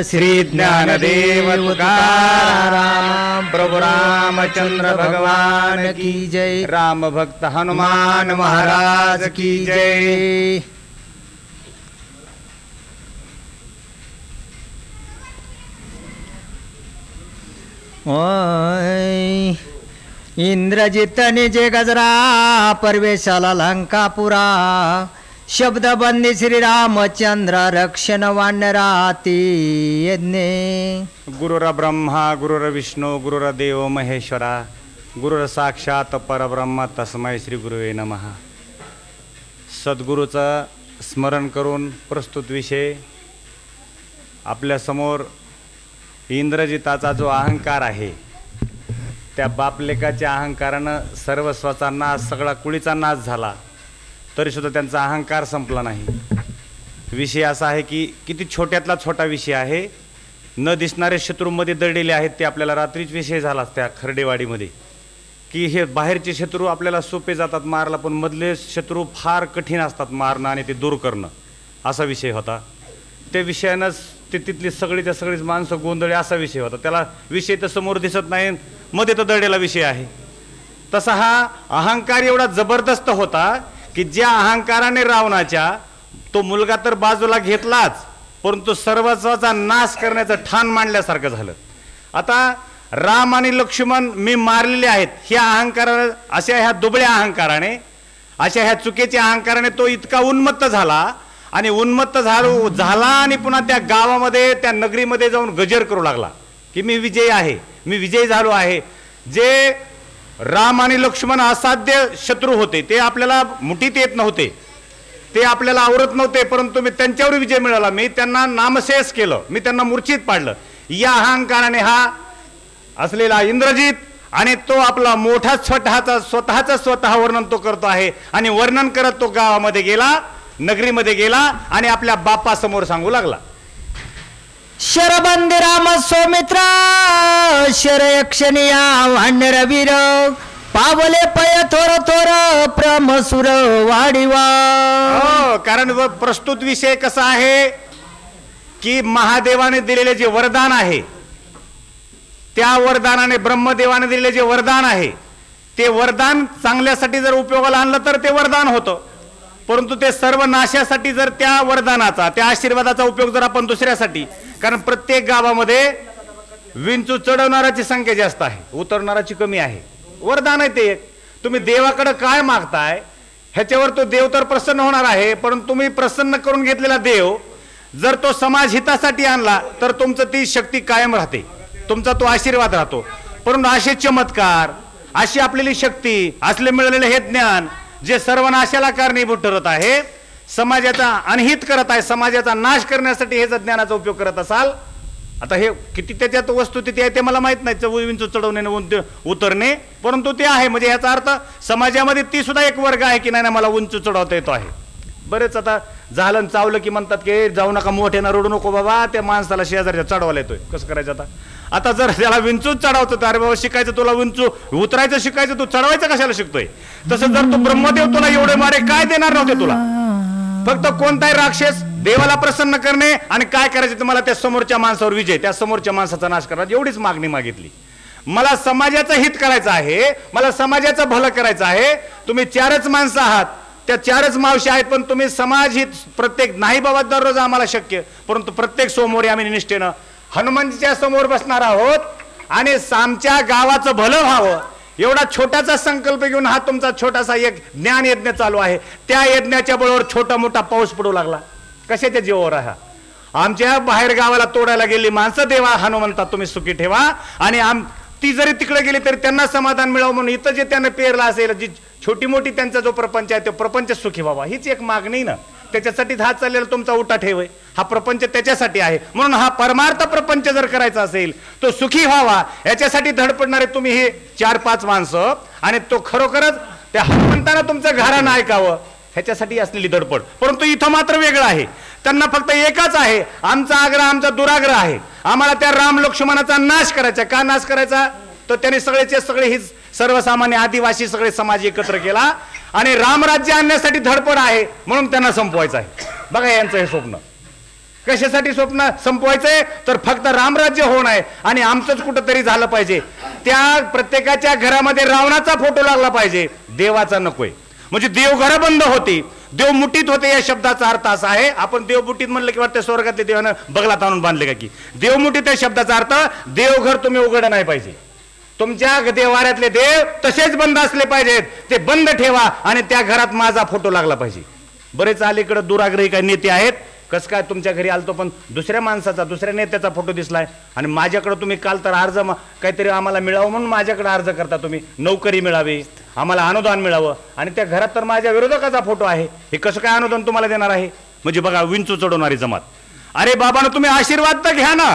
श्री ज्ञानदेव तुकाराम प्रभु रामचंद्र भगवान की जय। राम भक्त हनुमान महाराज की जय। इंद्रजित निजे गजरा परवेशाला लंकापुरा शब्द बंदी श्री रामचंद्र रक्षण वानराती यज्ञे। गुरुर ब्रह्मा गुरुर विष्णू गुरुर देव महेश्वरा गुरुर साक्षात परब्रह्म तस्मै श्री गुरुवे नमः। सद्गुरूचं स्मरण करून प्रस्तुत विषय आपल्यासमोर इंद्रजिताचा जो अहंकार आहे त्या बापलेकाच्या अहंकारानं सर्वस्वाचा नाश सगळा कुळीचा नाश झाला तरीसुद्धा त्यांचा अहंकार संपला नाही। विषय असा आहे की किती छोट्यातला छोटा विषय आहे, न दिसणारे शत्रूमध्ये दडलेले आहेत ते आपल्याला रात्रीच विषय झाला त्या खर्डेवाडीमध्ये की हे बाहेरचे शत्रू आपल्याला सोपे जातात मारला पण मधले शत्रू फार कठीण असतात मारणं आणि ते दूर करणं असा विषय होता। त्या विषयानंच ते तिथली सगळीच्या सगळीच माणसं गोंधळे असा विषय होता। त्याला विषय तर समोर दिसत नाही मध्ये तर दडलेला विषय आहे। तसा हा अहंकार एवढा जबरदस्त होता की ज्या अहंकाराने रावणाच्या तो मुलगा तर बाजूला घेतलाच परंतु सर्वस्वाचा नाश करण्याचं ठाण मांडल्यासारखं झालं। आता राम आणि लक्ष्मण मी मारलेले आहेत ह्या अहंकारा अशा ह्या दुबळ्या अहंकाराने अशा ह्या चुकीच्या अहंकाराने तो इतका उन्मत्त झाला आणि उन्मत्त झाला आणि पुन्हा त्या गावामध्ये त्या नगरीमध्ये जाऊन गजर करू लागला की मी विजयी आहे, मी विजयी झालो आहे। जे राम आणि लक्ष्मण असाध्य शत्रू होते ते आपल्याला मुठीत येत नव्हते, ते आपल्याला आवरत नव्हते परंतु मी त्यांच्यावर विजय मिळाला, मी त्यांना नामशेष केलं, मी त्यांना मूर्छित पाडलं। या अहंकाराने हा असलेला इंद्रजित आणि तो आपला मोठा स्वतः वर्णन तो करतो आहे आणि वर्णन करत तो गावामध्ये गेला नगरीमध्ये गेला आणि आपल्या बापासमोर सांगू लागला। शरबंदी राम सौमित्र शरयक्षणिया वानरवीर पावले पय थोर थोर प्रमसुर वाढीवा। कारण प्रस्तुत विषय कसा आहे की महादेवाने दिलेले जे वरदान आहे त्या वरदानाने ब्रह्मदेवाने दिलेले जे वरदान आहे ते वरदान चांगल्यासाठी जर उपयोगाला आणलं तर ते वरदान होतं परंतु ते सर्व नाशासाठी जर त्या वरदानाचा त्या आशीर्वादाचा उपयोग जर आपण दुसऱ्यासाठी कारण प्रत्येक गावामध्ये विंचू चढवणाराची संख्या जास्त आहे उतरणाराची कमी आहे। वरदान आहे ते तुम्ही देवाकडे काय मागताय ह्याच्यावर तो देव तर प्रसन्न होणार आहे परंतु तुम्ही प्रसन्न करून घेतलेला देव जर तो समाज हितासाठी आणला तर तुमचं ती शक्ती कायम राहते, तुमचा तो आशीर्वाद राहतो। परंतु असे चमत्कार अशी आपलेली शक्ती असले मिळालेले हे ज्ञान जे सर्वनाशाला कारणीभूत ठरत आहे, समाजाचा अनहित करत आहे, समाजाचा नाश करण्यासाठी हे जर ज्ञानाचा उपयोग करत असाल आता हे किती त्याच्यात वस्तुस्थिती आहे ते मला माहित नाही विंचू चढवणे उतरणे परंतु ते आहे म्हणजे याचा अर्थ समाजामध्ये ती सुद्धा एक वर्ग आहे की नाही मला उंच चढवता येतो आहे। बरेच आता झालं चावलं की म्हणतात की जाऊ नका मोठ्यानं रडू नको बाबा त्या माणसाला शेजारच्या चढवायला येतोय कसं करायचं आता जर त्याला विंचूच चढवतो अरे बाबा शिकायचं तुला विंचू उतरायचं शिकायचं तू चढवायचं कशाला शिकतोय। तसं जर तू ब्रह्मदेव तुला एवढे मारे काय देणार नव्हते तुला फक्त कोणताही राक्षस देवाला प्रसन्न करणे आणि काय करायचं तुम्हाला त्या समोरच्या माणसावर विजय त्या समोरच्या माणसाचा नाश करणार एवढीच मागणी मागितली। मला समाजाचं हित करायचं आहे, मला समाजाचं भलं करायचं आहे। तुम्ही चारच माणसं आहात त्या चारच मावशी आहेत पण तुम्ही समाज हित प्रत्येक नाही बाबा दररोज आम्हाला शक्य परंतु प्रत्येक सोमवारी आम्ही निष्ठेनं हनुमानजीच्या समोर बसणार आहोत आणि आमच्या गावाचं भलं व्हावं एवढा छोटासा संकल्प घेऊन हा तुमचा छोटासा एक ज्ञान यज्ञ चालू आहे। त्या यज्ञाच्या बरोबर छोटा मोठा पाऊस पडू लागला कशाच्या जीवावर आहे। आमच्या बाहेर गावाला तोडायला गेली माणसं देवा हनुमंता तुम्ही सुखी ठेवा आणि ती जरी तिकडे गेली तरी त्यांना समाधान मिळावं म्हणून इथं जे त्यांना पेरला असेल जी छोटी मोठी त्यांचा जो प्रपंच आहे तो प्रपंच सुखी व्हावा हीच एक मागणी ना त्याच्यासाठी हा चाललेला तुमचा उठा ठेव आहे हा प्रपंच त्याच्यासाठी आहे। म्हणून हा परमार्थ प्रपंच जर करायचा असेल तो सुखी व्हावा याच्यासाठी धडपडणारे तुम्ही हे 4-5 माणसं आणि तो खरोखरच त्या हनुमंतानं तुमचं घराणं ऐकावं ह्याच्यासाठी असलेली धडपड। परंतु इथं मात्र वेगळं आहे त्यांना फक्त एकच आहे आमचा आग्रह आमचा दुराग्रह आहे आम्हाला त्या राम लक्ष्मणाचा नाश करायचा। का नाश करायचा तर त्यांनी सगळेचे सगळे ही सर्वसामान्य आदिवासी सगळे समाज एकत्र केला आणि रामराज्य आणण्यासाठी धडपड आहे म्हणून त्यांना संपवायचं आहे। बघा यांचं हे स्वप्न कशासाठी स्वप्न संपवायचंय तर फक्त रामराज्य होणं आहे आणि आमचंच कुठंतरी झालं पाहिजे. त्या प्रत्येकाच्या घरामध्ये रावणाचा फोटो लागला पाहिजे, देवाचा नकोय. म्हणजे देवघर बंद होती, देव मुठीत होते. या शब्दाचा अर्थ असा आहे, आपण देव मुठीत म्हणलं की वाटतं स्वर्गातले देवानं बगलात आणून बांधले का की. देव मुठीत या शब्दाचा अर्थ देवघर तुम्ही उघड नाही पाहिजे. तुमच्या देवाऱ्यातले देव तसेच बंद असले पाहिजेत, ते बंद ठेवा आणि त्या घरात माझा फोटो लागला पाहिजे. बरेच अलीकडे दुराग्रही काही नेते आहेत, कस काय तुमच्या घरी आलतो पण दुसऱ्या माणसाचा, दुसऱ्या नेत्याचा फोटो दिसलाय आणि माझ्याकडे तुम्ही काल तर अर्ज काहीतरी आम्हाला मिळावं म्हणून माझ्याकडे अर्ज करता तुम्ही, नोकरी मिळावी, आम्हाला अनुदान मिळावं, आणि त्या घरात तर माझ्या विरोधकाचा फोटो आहे. हे कसं काय अनुदान तुम्हाला देणार आहे? म्हणजे बघा, विंचू चढवणारी जमात. अरे बाबांनो, तुम्ही आशीर्वाद तर घ्या ना.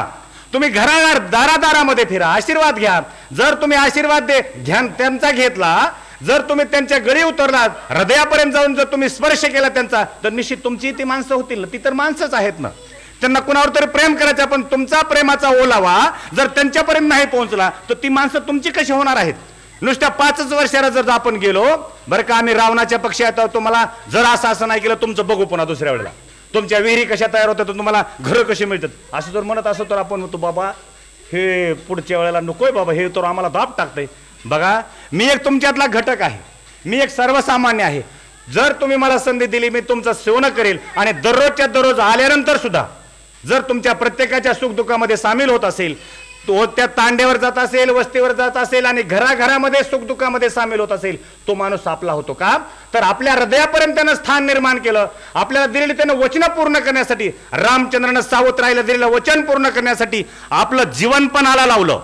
तुम्ही घराघर दारादारामध्ये फिरा, आशीर्वाद घ्या. जर तुम्ही आशीर्वाद घ्या त्यांचा घेतला, जर तुम्ही त्यांच्या गळी उतरलात, हृदयापर्यंत जाऊन जर तुम्ही स्पर्श केला त्यांचा, तर निश्चित तुमची ती माणसं होतील ना. ती तर माणसंच आहेत ना. त्यांना कुणावर तरी प्रेम करायचं, पण तुमचा प्रेमाचा ओलावा जर त्यांच्यापर्यंत नाही पोहोचला तर ती माणसं तुमची कशी होणार आहेत? नुसत्या 5 वर्षाला जर आपण गेलो, बरं का आम्ही रावणाच्या पक्षी येतो, तुम्हाला जर असं नाही केलं तुमचं बघू पुन्हा दुसऱ्या वेळेला. तुमच्या विहिरी कशा तयार होतात, तुम्हाला घरं कशी मिळतात, असं जर म्हणत असं तर आपण म्हणतो बाबा हे पुढच्या वेळेला नकोय बाबा, हे तर आम्हाला दाब टाकतंय. बघा, मी एक तुमच्यातला घटक आहे, मी एक सर्वसामान्य आहे. जर तुम्ही मला संधी दिली, मी तुमचं सेवन करेल आणि दररोजच्या दररोज आल्यानंतर सुद्धा जर तुमच्या प्रत्येकाच्या सुखदुःखामध्ये सामील होत असेल, तो त्या तांड्यावर जात असेल, वस्तीवर जात असेल आणि घराघरामध्ये सुखदुःखामध्ये सामील होत असेल, तो माणूस आपला होतो का? तर आपल्या हृदयापर्यंत त्यानं स्थान निर्माण केलं. आपल्याला दिलेली त्यानं वचन पूर्ण करण्यासाठी, रामचंद्रानं सावत्राईला दिलेलं वचन पूर्ण करण्यासाठी आपलं जीवन पणाला लावलं.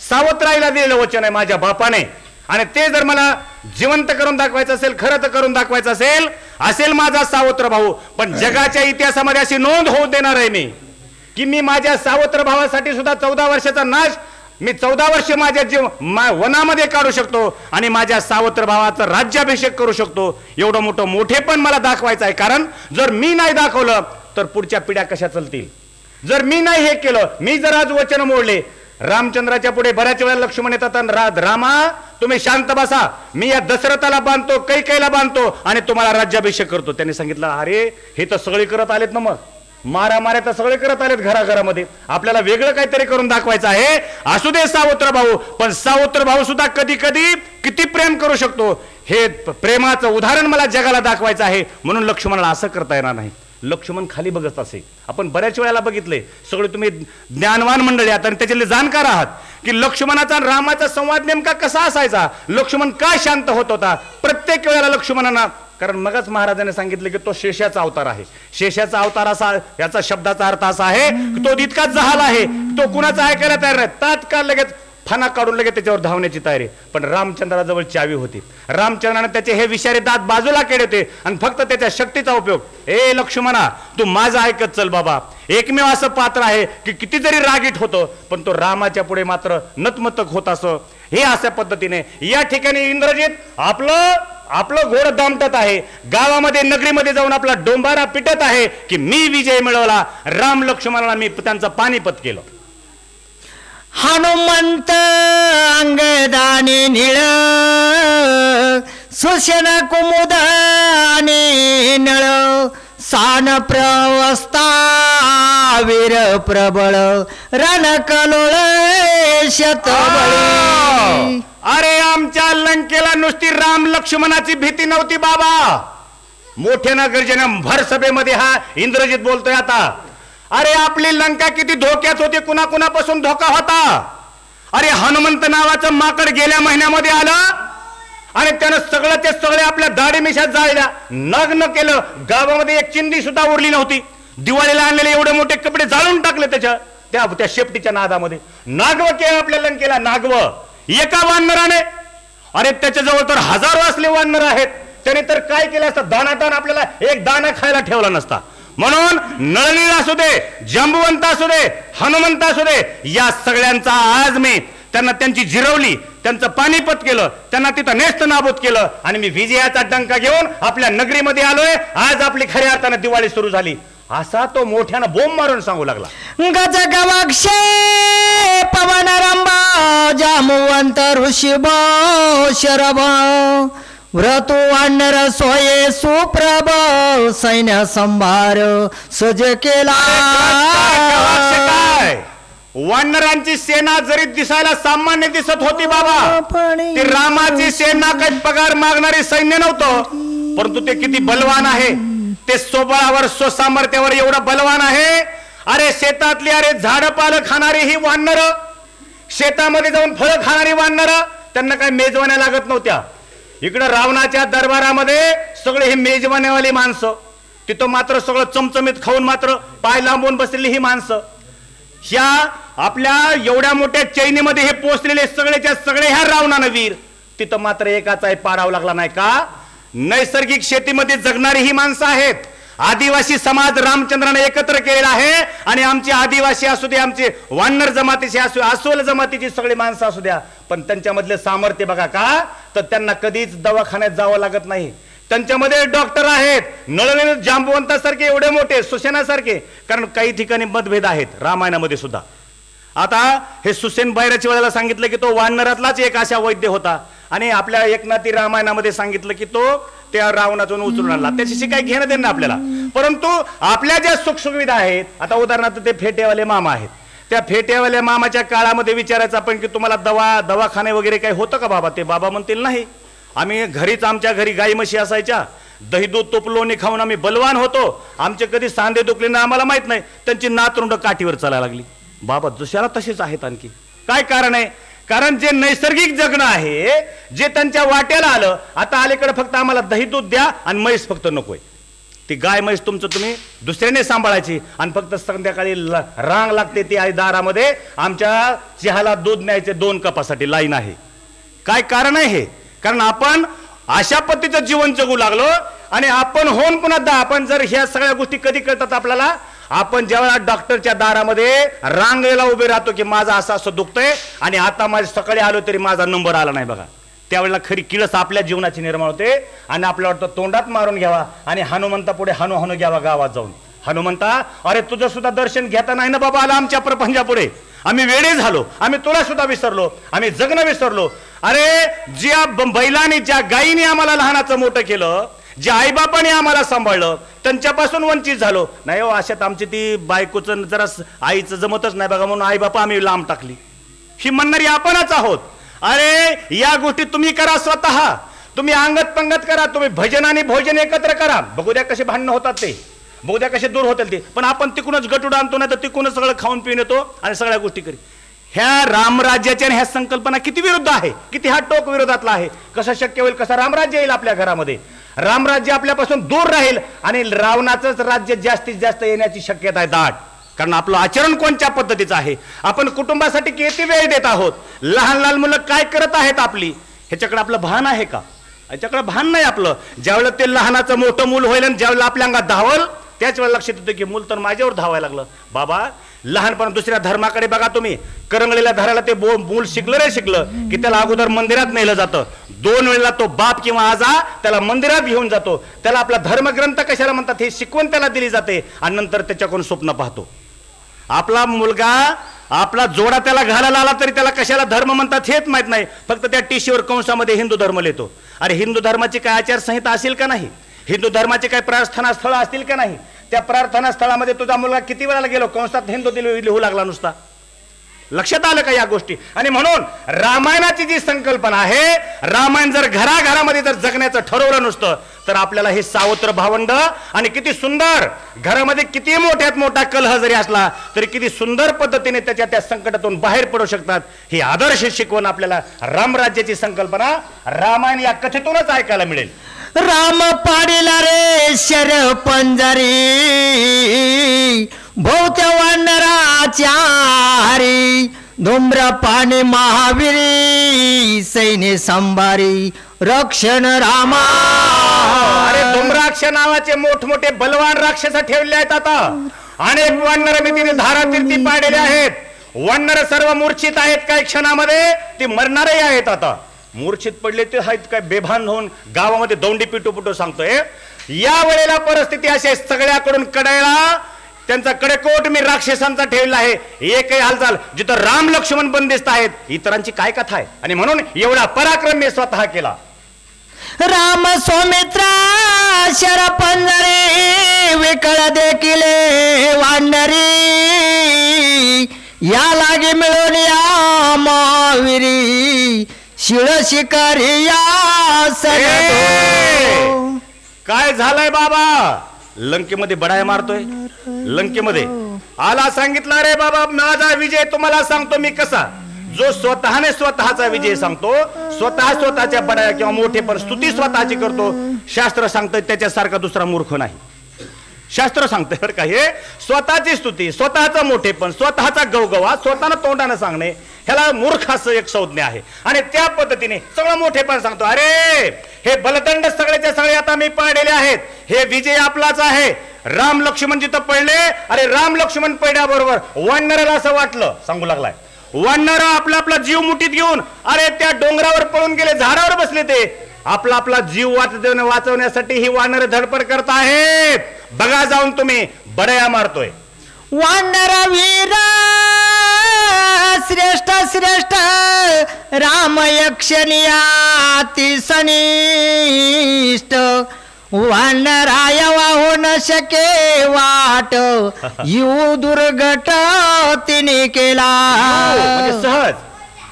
सावत्राईला दिलेलं वचन आहे माझ्या बापाने, आणि ते जर मला जिवंत करून दाखवायचं असेल, खरं तर करून दाखवायचं असेल माझा सावत्र भाऊ. पण जगाच्या इतिहासामध्ये अशी नोंद होऊ देणार आहे मी की मी माझ्या सावत्र भावासाठी सुद्धा 14 वर्षाचा नाश, मी 14 वर्ष माझ्या वनामध्ये काढू शकतो आणि माझ्या सावत्र भावाचा राज्याभिषेक करू शकतो. एवढं मोठेपण मला दाखवायचं आहे. कारण जर मी नाही दाखवलं तर पुढच्या पिढ्या कशा चालतील? जर मी नाही हे केलं, मी जर आज वचन मोडले, रामचंद्राच्या पुढे बऱ्याच वेळा लक्ष्मण येतात, रामा तुम्ही शांत बसा, मी या दशरथाला बांधतो, कैकेयीला बांधतो आणि तुम्हाला राज्याभिषेक करतो. त्यांनी सांगितलं, अरे हे तर सगळे करत आलेत ना, मग मारामाऱ्या तर सगळे करत आलेत घराघरामध्ये, आपल्याला वेगळं काहीतरी करून दाखवायचं आहे. असू दे सावत्र भाऊ, पण सावत्र भाऊ सुद्धा कधी कधी किती प्रेम करू शकतो, हे प्रेमाचं उदाहरण मला जगाला दाखवायचं आहे. म्हणून लक्ष्मणाला असं करता येणार नाही. लक्ष्मण खाली बघत असे. आपण बऱ्याच वेळेला बघितले, सगळे तुम्ही ज्ञानवान मंडळी आहात आणि त्याच्यातले जाणकार आहात, की लक्ष्मणाचा आणि रामाचा संवाद नेमका कसा असायचा, लक्ष्मण का शांत होत होता प्रत्येक वेळेला लक्ष्मणांना. कारण मगच महाराजांनी सांगितले की तो शेषाचा अवतार आहे. शेषाचा अवतार असा, याचा शब्दाचा अर्थ असा आहे की तो इतकाच जहाल आहे, तो कुणाचा ऐकायला तयार नाही, तात्काळ लगेच फणा काढून लगेच त्याच्यावर धावण्याची तयारी. पण रामचंद्राजवळ चावी होती. रामचंद्राने त्याचे हे विषारी दात बाजूला केले होते आणि फक्त त्याच्या शक्तीचा उपयोग. ए लक्ष्मणा, तू माझं ऐकत चल बाबा. एकमेव असं पात्र आहे की किती जरी रागीट होतं पण तो रामाच्या पुढे मात्र नतमस्तक होत असं. हे अशा पद्धतीने या ठिकाणी इंद्रजित आपलं घोड दामटत आहे, गावामध्ये नगरीमध्ये जाऊन आपला डोंबारा पिटत आहे की मी विजय मिळवला, राम लक्ष्मणाला मी त्यांचं पानिपत केलं. हनुमंत अंगदाने निळ, सुशेना कुमुदाने नळ, सान प्रवस्था वीर प्रबळ, रण कलोळ शतबळी. अरे आमच्या लंकेला नुसती राम लक्ष्मणाची भीती नव्हती बाबा. मोठ्यानं गर्जनं भर सभेमध्ये हा इंद्रजित बोलतोय आता. अरे आपली लंका किती धोक्यात होती, कुणाकुणापासून धोका होता. अरे हनुमंत नावाचं माकड गेल्या महिन्यामध्ये आलं आणि त्यानं सगळे आपल्या दाढी मिशात जाळल्या, नग्न केलं. गावामध्ये एक चिंदी सुद्धा उरली नव्हती. दिवाळीला आणलेले एवढे मोठे कपडे जाळून टाकले त्या शेपटीच्या नादामध्ये. नागव केलं आपल्या लंकेला, नागव एका वानराने. अरे त्याच्याजवळ तर हजारो असले वानर आहेत. त्याने तर काय केलं असतं, दानादान आपल्याला एक दाना खायला ठेवला नसता. म्हणून नळनील असू दे, जंबुवंत असू दे, हनुमंत असू दे, या सगळ्यांचा आज मी त्यांची जिरवली, त्यांचं पानिपत केलं, त्यांना तिथं नेस्त नाबूद केलं आणि मी विजयाचा डंका घेऊन आपल्या नगरीमध्ये आलोय. आज आपली खऱ्या अर्थानं दिवाळी सुरू झाली. असा तो मोठ्यानं बोंब मारून सांगू लागला. गज गवाक्षे पवन रंबा, जामुवंत ऋषी शरभ, व्रतू वानर सोये सुप्रभ सैन्य संभार सज केला. काय वानरांची सेना जरी दिसायला सामान्य दिसत होती बाबा, ती रामाची सेना काही पगार मागणारी सैन्य नव्हतं, परंतु ते किती बलवान आहे. ते स्वबळावर स्वसामर्थ्यावर एवढं बलवान आहे. अरे शेतातली अरे झाडं पालं खाणारी ही वानर, शेतामध्ये जाऊन फळं खाणारी वानर, त्यांना काही मेजवान्या लागत नव्हत्या. इकडं रावणाच्या दरबारामध्ये सगळे ही मेजवान्यावाली माणसं, तिथं मात्र सगळं चमचमीत खाऊन मात्र पाय लांबून बसलेली ही माणसं. ह्या आपल्या एवढ्या मोठ्या चैनीमध्ये हे पोचलेले सगळेच्या सगळे ह्या रावणानं वीर, तिथं मात्र एकाचाही पाडावा लागला नाही का. नैसर्गिक शेतीमध्ये जगणारी ही माणसं आहेत. आदिवासी समाज रामचंद्राने एकत्र केलेला आहे. आणि आमचे आदिवासी असू दे, आमचे वानर जमातीचे असू, अस्वल जमातीची सगळी माणसं असू द्या, पण त्यांच्यामधले सामर्थ्य बघा का, तर त्यांना कधीच दवाखान्यात जावं लागत नाही. त्यांच्यामध्ये डॉक्टर आहेत, नळलेले जांबवंतासारखे एवढे मोठे, सुसेनासारखे. कारण काही ठिकाणी मतभेद आहेत रामायणामध्ये सुद्धा. आता हे सुसेन बैराच्या वेळेला सांगितलं की तो वानरातलाच एक अशा वैद्य होता, आणि आपल्या एकनाथी रामायणामध्ये सांगितलं की तो त्या रावणातून उचलून आणला. त्याच्याशी काही घेणं देणं आपल्याला. परंतु आपल्या ज्या सुखसुविधा आहेत, आता उदाहरणार्थ ते फेटेवाले मामा आहेत, त्या फेटेवाल्या मामाच्या काळामध्ये विचारायचं आपण की तुम्हाला दवाखाने वगैरे काही होतं का बाबा. ते बाबा म्हणतील नाही, आम्ही घरीच, आमच्या घरी गाई म्हशी असायच्या, दही दूध तूप लोणी खाऊन आम्ही बलवान होतो, आमचे कधी सांधे दुखले ना आम्हाला माहित नाही. त्यांची नातरुंड काठीवर चालायला लागली. बाबा जशाला तसेच आहेत. आणखी काय कारण आहे. कारण जे नैसर्गिक जगणं आहे, जे त्यांच्या वाट्याला आलं, आता अलीकडे फक्त आम्हाला दही दूध द्या आणि म्हैस फक्त नकोय. ती गाय म्हैस तुमचं तुम्ही दुसऱ्याने सांभाळायची, आणि फक्त संध्याकाळी रांग लागते ती आई दारामध्ये, आमच्या चहाला दूध न्यायचे 2 कपासाठी लाईन आहे. काय कारण आहे हे. कारण आपण अशा पद्धतीचं जीवन जगू लागलो. आणि आपण होऊन पुन्हा आपण जर ह्या सगळ्या गोष्टी कधी कळतात आपल्याला, आपण जेव्हा डॉक्टरच्या दारामध्ये रांगेला उभे राहतो की माझं असं असं दुखतंय, आणि आता माझे सकाळी आलो तरी माझा नंबर आला नाही बघा, त्यावेळेला खरी किळस आपल्या जीवनाची निर्माण होते. आणि आपल्या वाटतं तोंडात मारून घ्यावा आणि हनुमंता पुढे हनु घ्यावा गावात जाऊन. हनुमंता अरे तुझं सुद्धा दर्शन घेता नाही ना बाबा आला आमच्या प्रपंचापुढे, आम्ही वेडे झालो, आम्ही तुला सुद्धा विसरलो, आम्ही जगणं विसरलो. अरे ज्या बैलाने, ज्या गायीने आम्हाला लहानाचं मोठं केलं, ज्या आईबापाने आम्हाला सांभाळलं, त्यांच्यापासून वंचित झालो. नाही हो, अशात आमची ती बायकोचं जरा आईचं जमतच नाही बघा, म्हणून आई बापा आम्ही लांब टाकली. ही म्हणणारी आपणच आहोत. अरे या गोष्टी तुम्ही करा स्वतः, तुम्ही अंगत पंगत करा, तुम्ही भजन आणि भोजन एकत्र करा. बघू द्या कसे भांडणं होतात ते, बघू द्या कसे दूर होतील ते. पण आपण तिकूनच गटूड आणतो, नाही तर तिकूनच सगळं खाऊन पिऊन येतो आणि सगळ्या गोष्टी करी. ह्या रामराज्याच्या ह्या संकल्पना किती विरुद्ध आहे, किती हा टोक विरोधातला आहे. कसं शक्य होईल, कसं रामराज्य येईल आपल्या घरामध्ये. रामराज्य आपल्यापासून दूर राहील आणि रावणाचंच राज्य जास्तीत जास्त येण्याची शक्यता आहे दाट. कारण आपलं आचरण कोणत्या पद्धतीचं आहे, आपण कुटुंबासाठी किती वेळ देत आहोत, लहान लहान मुलं काय करत आहेत आपली, ह्याच्याकडे आपलं भान आहे का. ह्याच्याकडे भान नाही आपलं. ज्यावेळेला ते लहानाचं मोठं मूल होईल आणि ज्यावेळेला आपल्या अंगात धावल, त्याच वेळेला लक्षात येतं की मूल तर माझ्यावर धावायला लागलं. बाबा लहानपण दुसऱ्या धर्माकडे बघा तुम्ही, करंगळीला धरायला ते मूल शिकलं रे शिकलं की त्याला अगोदर मंदिरात नेलं जातं. 2 वेळेला तो बाप किंवा आजा त्याला मंदिरात घेऊन जातो. त्याला आपला धर्मग्रंथ कशाला म्हणतात हे शिकवण त्याला दिली जाते, आणि नंतर त्याच्याकडून स्वप्न पाहतो. आपला मुलगा, आपला जोडा त्याला घालायला आला तरी त्याला कशाला धर्म म्हणतात हेच माहित नाही, फक्त त्या टीशीवर कंसामध्ये हिंदू धर्म लिहितो. अरे हिंदू धर्माची काय आचारसंहिता असेल का नाही, हिंदू धर्माचे काही प्रार्थना स्थळ असतील का नाही. त्या प्रार्थना स्थळामध्ये तुझा मुलगा किती वेळाला गेलो, कंसात हिंदू लिहू लागला नुसता. लक्षात आलं का या गोष्टी. आणि म्हणून रामायणाची जी संकल्पना आहे, रामायण जर घराघरामध्ये जर जगण्याचं ठरवलं नुसतं, तर आपल्याला हे सावत्र भावंड आणि किती सुंदर घरामध्ये किती मोठ्यात मोठा कलह जरी असला तरी किती सुंदर पद्धतीने त्या संकटातून बाहेर पडू शकतात. ही आदर्श शिकवण आपल्याला रामराज्याची संकल्पना रामायण या कथेतूनच ऐकायला मिळेल. राम पाडिला रे शर पंजरी भोवत्या वानराच्या हरी, धूम्र पाणी महावीरी सैन्य संभारी रक्षण रामा. अरे धूम्राक्ष नावाचे मोठमोठे बलवान राक्षस ठेवले आहेत. आता अनेक वानर मी तिने धारातीर्थी पाडलेले आहेत. वानर सर्व मूर्छित आहेत, काही क्षणामध्ये ते मरणारही आहेत. आता मूर्छित पडले ते आहेत काय बेभान होऊन गावामध्ये दौंडी पिटू सांगतोय. या वेळेला परिस्थिती अशी सगळ्याकडून कडायला त्यांचा कडेकोट मी राक्षसांचा ठेवला आहे. एकही हालचाल जिथं राम लक्ष्मण बंदिस्त आहेत, इतरांची काय कथा आहे. आणि म्हणून एवढा पराक्रम मी स्वतः केला. राम सौमित्रा शरपंजरी विकळ देखील वानरी या लागे मिळून या महावीरी शिळ शिकारी या सगळं. काय झालंय बाबा? लंकेमध्ये बडाया मारतोय. लंकेमध्ये आला सांगितलं रे बाबा माझा विजय तुम्हाला सांगतो मी कसा. जो स्वतःने स्वतःचा विजय सांगतो, स्वतःच्या बडाया किंवा मोठेपण स्तुती स्वतःची करतो, शास्त्र सांगतं त्याच्यासारखा दुसरा मूर्ख नाही. शास्त्र सांगतंय बरं का, हे स्वतःची स्तुती, स्वतःचा मोठेपण, स्वतःचा गवगवा स्वतःनं तोंडानं सांगणे ह्याला मूर्ख असं एक संज्ञा आहे. आणि त्या पद्धतीने सगळं मोठेपण सांगतो. अरे हे बलदंड सगळेच्या सगळे आता मी पाळलेले आहेत, हे विजय आपलाच आहे. राम लक्ष्मण जिथं पडले, अरे राम लक्ष्मण पडल्याबरोबर वानराला असं वाटलं, सांगू लागलाय वानर आपला आपला जीव मुठीत घेऊन अरे त्या डोंगरावर पळून गेले, झाडावर बसले, ते आपला आपला जीव वाचवण्यासाठी ही वानर धडपड करत आहेत. बघा जाऊन तुम्ही, बडया मारतोय. वानर वीरा श्रेष्ठ श्रेष्ठ राम यक्षनिया ती सनिष्ठ वानराय वाहू न शके वाट यू दुर्घट तिने केला. म्हणजे सहज.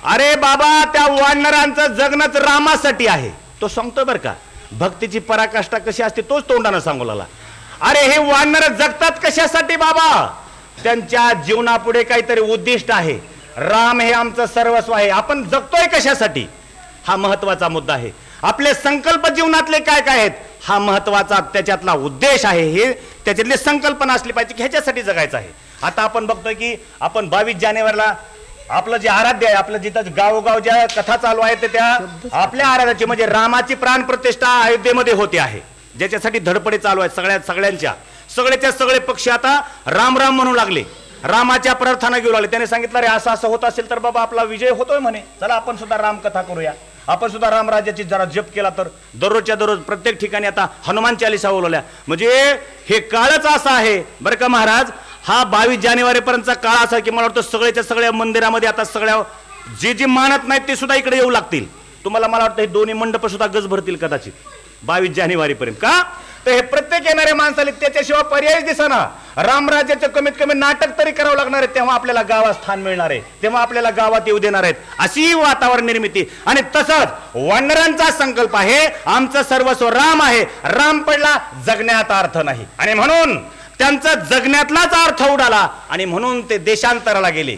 अरे बाबा त्या वानरांचं जगणंच रामासाठी आहे, तो सांगतोय बर का. भक्तीची पराकाष्ठा कशी असते तोच तोंडानं सांगू लागला. अरे हे वानर जगतात कशासाठी बाबा? त्यांच्या जीवनापुढे काहीतरी उद्दिष्ट आहे. राम हे आमचं सर्वस्व आहे. आपण जगतोय कशासाठी हा महत्वाचा मुद्दा आहे. आपले संकल्प जीवनातले काय काय आहेत हा महत्वाचा त्याच्यातला उद्देश आहे. हे त्याच्यातली संकल्पना असली पाहिजे की ह्याच्यासाठी जगायचं आहे. आता आपण बघतोय की आपण 22 जानेवारीला आपलं जे आराध्य आहे, आपलं जिथं गावोगाव ज्या कथा चालू आहेत त्या आपल्या आराध्याची म्हणजे रामाची प्राण प्रतिष्ठा अयोध्येमध्ये होते आहे, ज्याच्यासाठी धडपडी चालू आहेत सगळ्यांच्या. सगळेच्या सगळे पक्ष आता राम राम म्हणू लागले, रामाच्या प्रार्थना घेऊ लागले. त्याने सांगितलं रे असं असं होत असेल तर बाबा आपला विजय होतोय म्हणे, चला आपण सुद्धा रामकथा करूया. आपण सुद्धा रामराज्याची जरा जप केला तर दररोजच्या दररोज प्रत्येक ठिकाणी आता हनुमान चालीसा बोलवल्या. म्हणजे हे काळच असा आहे बरं का महाराज. हा 22 जानेवारी पर्यंतचा काळ असा की मला वाटतं सगळ्याच्या सगळ्या मंदिरामध्ये आता सगळ्या जे मानत नाहीत ते सुद्धा इकडे येऊ लागतील. तुम्हाला मला वाटतं हे दोन्ही मंडप सुद्धा गज भरतील कदाचित 22 जानेवारी पर्यंत. का तर हे प्रत्येक येणाऱ्या माणसाला त्याच्याशिवाय पर्यायच दिसेना. रामराज्याचं कमीत कमी नाटक तरी करावं लागणार आहे, तेव्हा आपल्याला गावात स्थान मिळणार आहे, तेव्हा आपल्याला गावात येऊ देणार आहेत, अशी वातावरण निर्मिती. आणि तसंच वानरांचा संकल्प आहे आमचं सर्वस्व राम आहे, राम पडला जगण्यात अर्थ नाही. आणि म्हणून त्यांचा जगण्यातलाच अर्थ उडाला आणि म्हणून ते देशांतराला गेले.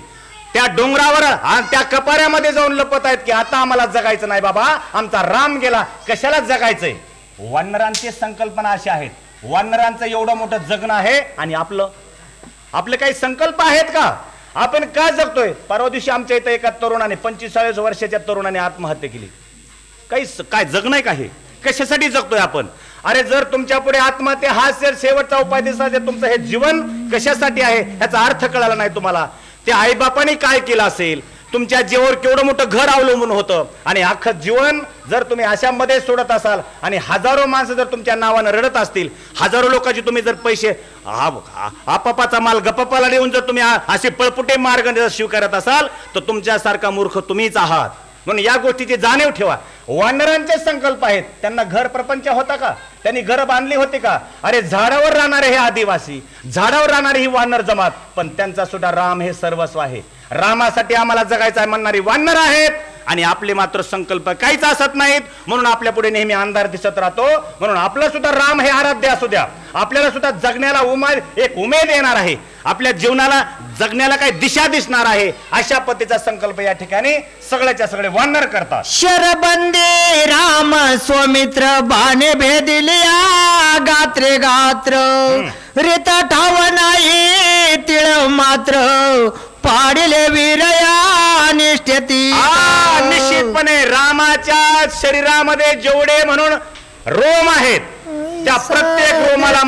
त्या डोंगरावर त्या कपाऱ्यामध्ये जाऊन लपत आहेत की आता आम्हाला जगायचं नाही बाबा, आमचा राम गेला, कशाला जगायचंय. वानरांची संकल्पना अशी आहेत. वानरांचं एवढं मोठं जगणं आहे आणि आपले काही संकल्प आहेत का? आपण का जगतोय? परवा दिवशी आमच्या इथं एका तरुणाने 45 वर्षाच्या तरुणाने आत्महत्या केली. काय जगणं आहे का हे? कशासाठी जगतोय आपण? अरे जर तुमच्या पुढे आत्महत्या हा शेवटचा उपाय दिसला, तुमचं हे जीवन कशासाठी आहे ह्याचा अर्थ कळाला नाही तुम्हाला. त्या आईबापाने काय केलं असेल, तुमच्या जीवावर केवढं मोठं घर अवलंबून होतं आणि अख्खं जीवन जर तुम्ही अशामध्ये सोडत असाल आणि हजारो माणसं जर तुमच्या नावानं रडत असतील, हजारो लोकांचे तुम्ही जर पैसे आपापाचा माल गप्पाला देऊन जर तुम्ही असे पळपुटे मार्ग स्वीकारत असाल तर तुमच्यासारखा मूर्ख तुम्हीच आहात. म्हणून या गोष्टीची जाणीव ठेवा. वानरांचे संकल्प आहेत. त्यांना घर प्रपंच होता का? त्यांनी घर बांधली होती का? अरे झाडावर राहणारे हे आदिवासी, झाडावर राहणारी ही वानर जमात, पण त्यांचा सुद्धा राम हे सर्वस्व आहे. रामासाठी आम्हाला जगायचं आहे म्हणणारी वानर आहेत आणि आपले मात्र संकल्प काहीच असत नाहीत. म्हणून आपल्या पुढे नेहमी अंधार दिसत राहतो. म्हणून आपलं सुद्धा राम हे आराध्य असू द्या. आपल्याला सुद्धा जगण्याला एक उमेद येणार आहे, आपल्या जीवनाला जगण्याला काही दिशा दिसणार आहे. अशा पद्धतीचा संकल्प या ठिकाणी सगळ्याच्या सगळे वानर करतात. शरबंदी राम स्वमित्र बाणे भेदिलिया गात्रे गात्र रीत ठाव नाही तिळ मात्र पाडिले वीरया निष्ठती. निश्चितपणे रामाच्या शरीरामध्ये जेवढे म्हणून रोम आहेत त्या प्रत्येक रोमाला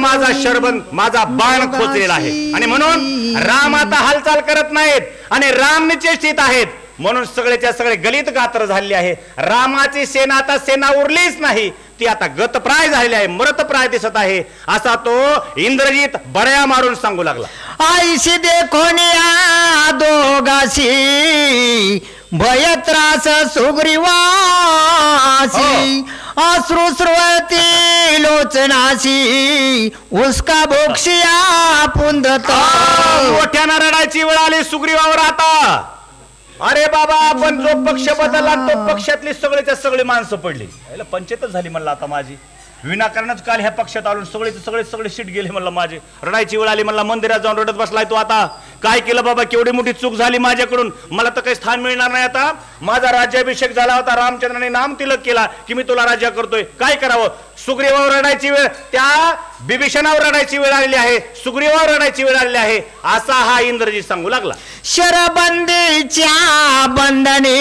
माझा बाण खोचलेला आहे. आणि म्हणून राम आता हालचाल करत नाहीत आणि राम निश्चित आहेत. म्हणून सगळेच्या सगळे गलित गात्र झालेले आहे. रामाची सेना आता सेना उरलीच नाही, ती आता गतप्राय झालेली आहे, मृतप्राय दिसत आहे, असा तो इंद्रजित बड्या मारून सांगू लागला. आईशी देखोनिया दोगाशी भय त्रास सुग्रीवासी अश्रू स्रवती लोचनाशी उसका भोक्षिया पुंदत मोठ्यानं रडायची वेळ आली सुग्रीवावर आता. अरे बाबा आपण जो पक्ष बदलला तो पक्षातली सगळेच्या सगळे माणसं पडली. पंचायतच झाली म्हणलं आता माझी. विनाकारणच काल ह्या पक्षात आलो सगळे सगळे सीट गेले म्हणलं माझे. रडायची वेळ आली म्हणला मंदिरात जाऊन रडत बसलाय तो आता. काय केलं बाबा केवढी मोठी चूक झाली माझ्याकडून. मला तर काही स्थान मिळणार नाही आता. माझा राज्याभिषेक झाला होता रामचंद्राने नाम तिलक केला की मी तुला राज्य करतोय. काय करावं. सुग्रीवावर रडायची वेळ त्या बिभीषणावर रडायची वेळ आलेली आहे. सुग्रीवावर रडायची वेळ आलेली आहे. असा हा इंद्रजीत सांगू लागला. शरबंदीच्या बंधनी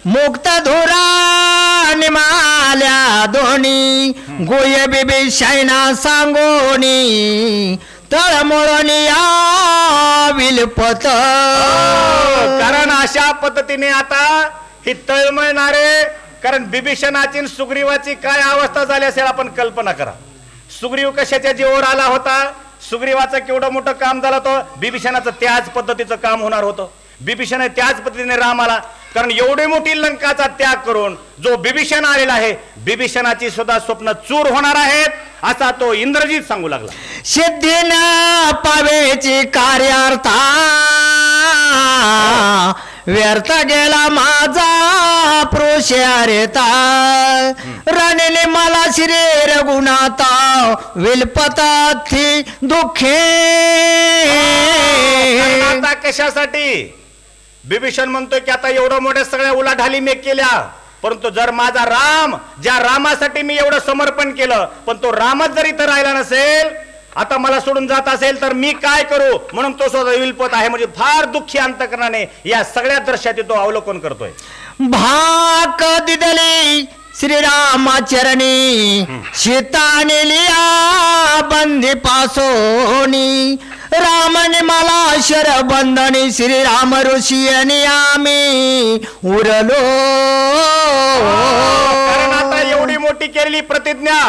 मुक्त धुरा निमाल्या दोन्ही गोय बिभीषणा सांगोनी तळमळनिया विलपत. कारण अशा पद्धतीने आता ही तळमळणारे कारण बिभीषणाची आणि सुग्रीवाची काय अवस्था झाली असेल आपण कल्पना करा. सुग्रीव कशाच्या जीवावर आला होता. सुग्रीवाचं केवढं मोठं काम झालं होतं. बिभीषणाचं त्याच पद्धतीचं काम होणार होतं. बिभीषण त्याच पद्धतीने राम आला. कारण एवढी मोठी लंकाचा त्याग करून जो बिभीषण आलेला आहे बिभीषणाची सुद्धा स्वप्न चूर होणार आहेत असा तो इंद्रजीत सांगू लागला. सिद्धीन पावेची कार्यार्था व्यर्थ गेला माझा प्रोशारेता रणिने मला श्री रघुनाथा विलपताथी दुःखे. आता कशासाठी बिभीषण म्हणतोय की आता एवढं मोठ्या सगळ्या उलाढाली मी केल्या परंतु जर माझा राम ज्या रामासाठी मी एवढं समर्पण केलं पण तो रामच जर इथं राहिला नसेल आता मला सोडून जात असेल तर मी काय करू म्हणून तो स्वतः विलपत आहे. म्हणजे फार दुःखी अंतकरणाने या सगळ्या दृश्याचे तो अवलोकन करतोय. भाक दिदली श्रीरामाचरणी सीताने लिया बंदी पासोनी रामने मला शरबंधनी श्रीराम ऋषी आणि आम्ही उरलो. कारण आता एवढी मोठी केलेली प्रतिज्ञा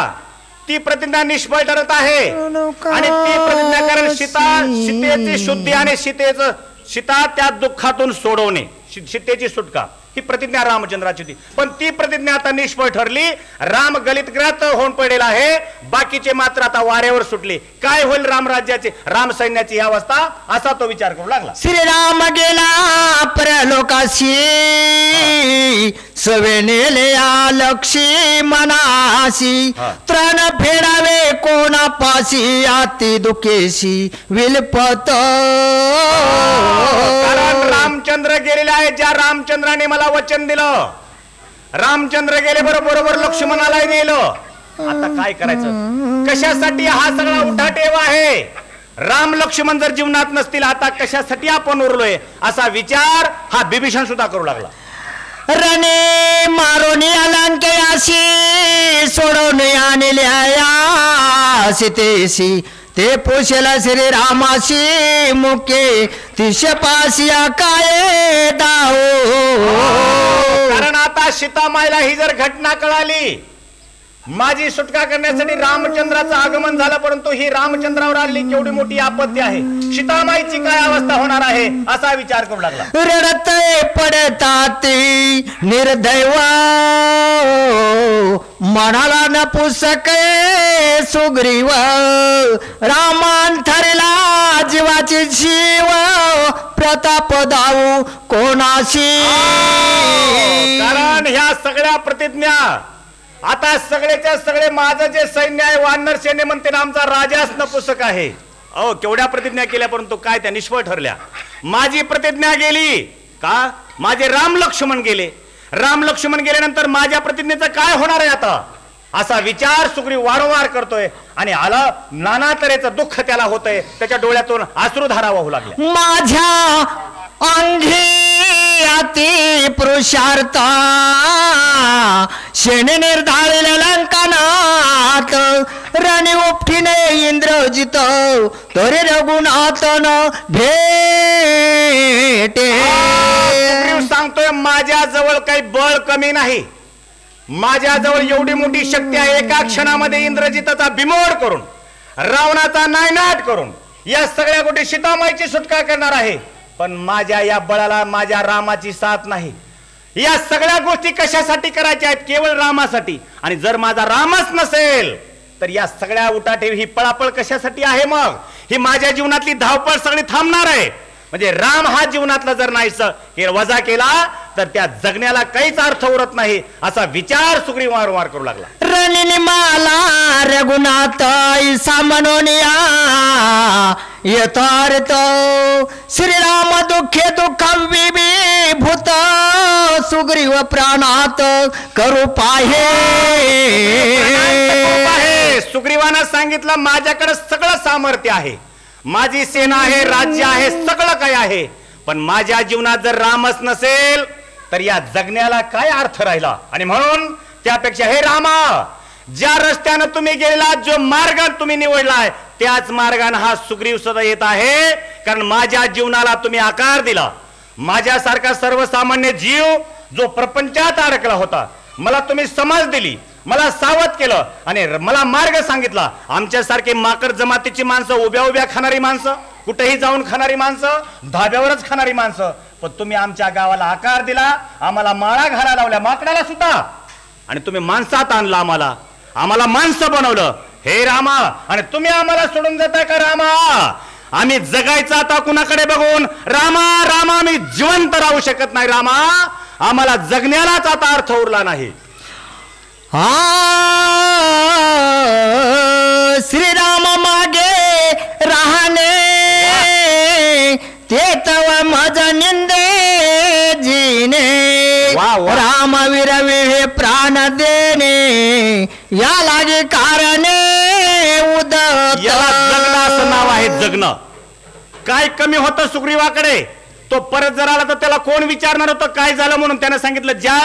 ती प्रतिज्ञा निष्फळ ठरत आहे आणि ती प्रतिज्ञा कारण सीतेची शुद्धी आणि सीता त्या दुःखातून सोडवणे सीतेची सुटका ही प्रतिज्ञा रामचंद्राची होती. पण ती प्रतिज्ञा आता निष्फळ ठरली. राम गलितग्रस्त होऊन पडलेला आहे. बाकीचे मात्र आता वाऱ्यावर सुटले. काय होईल राम राज्याचे राम सैन्याची ही अवस्था असा तो विचार करू लागला. श्रीराम गेला परलोकाशी सवेनेले लक्षी मनाशी त्राण फेडावे कोणापाशी अति दुखेशी विलपत. कारण रामचंद्र गेलेले आहे. ज्या रामचंद्राने मला वचन दिलं रामचंद्र गेले बरोबर लक्ष्मणाला नेलं. आता काय करायचं कशासाठी हा सगळा उठाठेव आहे. राम लक्ष्मण जर जीवनात नसतील आता कशासाठी आपण उरलोय असा विचार हा बिभीषण सुद्धा करू लागला. रणे मारून अलंकेयाशी सोडून आणल्या सीतेशी ते पोषला श्रीरामाशी मुके तिशपासिया काय दाओ. कारण आता सीतामाईला ही जर घटना कळाली माझी सुटका करण्यासाठी रामचंद्राचं आगमन झालं परंतु ही रामचंद्रावर आली केवढी मोठी आपत्ती आहे. सीतामाईची काय अवस्था होणार आहे असा विचार करू लागला. रडते पडतात निर्दैव म्हणाला न पुसके सुग्रीव रामांथरला जीवाची जीव प्रताप दाऊ कोणाशी. कारण ह्या सगळ्या प्रतिज्ञा आता सगळेच्या सगळे माझं जे सैन्य आहे वानर सेने म्हणते ना आमचा राजाच नपुसक आहे. अहो केवढ्या प्रतिज्ञा केल्या परंतु काय त्या निष्फळ ठरल्या. माझी प्रतिज्ञा गेली का माझे राम लक्ष्मण गेले. राम लक्ष्मण गेल्यानंतर माझ्या प्रतिज्ञेचं काय होणार आहे आता असा विचार सुग्रीव वारंवार करतोय आणि आला नाना तऱ्हेचं दुःख त्याला होतंय. त्याच्या डोळ्यातून अश्रुधारा वाहू लागल्या. माझ्या अंगी अति पुरुषार्थ शेने निर्धारलेल्या लंकानाथ रणी उपठीने इंद्रजित तोरे रघुनाथन भेटे. सांगतोय माझ्या जवळ काही बळ कमी नाही. माझ्या जवळ एवढी मोठी शक्ती आहे. एका क्षणामध्ये इंद्रजिताचा बिमोड करून रावणाचा नायनाट करून या सगळ्या गोष्टी सीतामाईची सुटका करणार आहे. पण माझ्या या बळाला माझ्या रामाची साथ नाही. या सगळ्या गोष्टी कशासाठी करायच्या आहेत? केवळ रामासाठी. आणि जर माझा रामच नसेल तर या सगळ्या उठाठेव ही पळापळ कशासाठी आहे? मग ही माझ्या जीवनातली धावपळ सगळी थांबणार आहे. म्हणजे राम हा जीवनातला जर नाही वजा केला तर त्या जगण्याला काहीच अर्थ उरत नाही, असा विचार सुग्रीव वारंवार करू लागला. रणिनी माला रघुनाथ ईसा म्हणून यथार्थ श्रीराम दुःखे दुःख विभूत सुग्रीव प्राणात करू पाहे. सुग्रीवानं सांगितलं माझ्याकडे सगळं सामर्थ्य आहे, माझी सेना आहे, राज्य आहे, सगळं काय आहे, पण माझ्या जीवनात जर रामच नसेल तर या जगण्याला काय अर्थ राहिला. आणि म्हणून त्यापेक्षा हे रामा, ज्या रस्त्यानं तुम्ही गेला, जो मार्ग तुम्ही निवडलाय त्याच मार्गाने हा सुग्रीव सुद्धा येत आहे. कारण माझ्या जीवनाला तुम्ही आकार दिला. माझ्यासारखा सर्वसामान्य जीव जो प्रपंचात अडकला होता, मला तुम्ही समज दिली, मला सावध केलं आणि मला मार्ग सांगितला. आमच्यासारखे माकड जमातीची माणसं, उभ्या उभ्या खाणारी माणसं, कुठेही जाऊन खाणारी माणसं, धाब्यावरच खाणारी माणसं, पण तुम्ही आमच्या गावाला आकार दिला, आम्हाला माळा घालायला लावल्या, माकडाला सुद्धा, आणि तुम्ही माणसात आणला, आम्हाला माणसं बनवलं. हे रामा, आणि तुम्ही आम्हाला सोडून जाताय का रामा? आम्ही जगायचं आता कुणाकडे बघून? रामा रामा, आम्ही जिवंत राहू शकत नाही रामा, आम्हाला जगण्यालाच आता अर्थ उरला नाही. श्रीराम मागे राहणे ते तव मज निंदे जीने. राम विरवे हे प्राण देणे या लागे कारणे उदत. याला जगणं असं नाव आहे. जगणं काय कमी होतं सुग्रीवाकडे? तो परत जर आला तर त्याला कोण विचारणार होतं काय झालं म्हणून? त्याने सांगितलं ज्या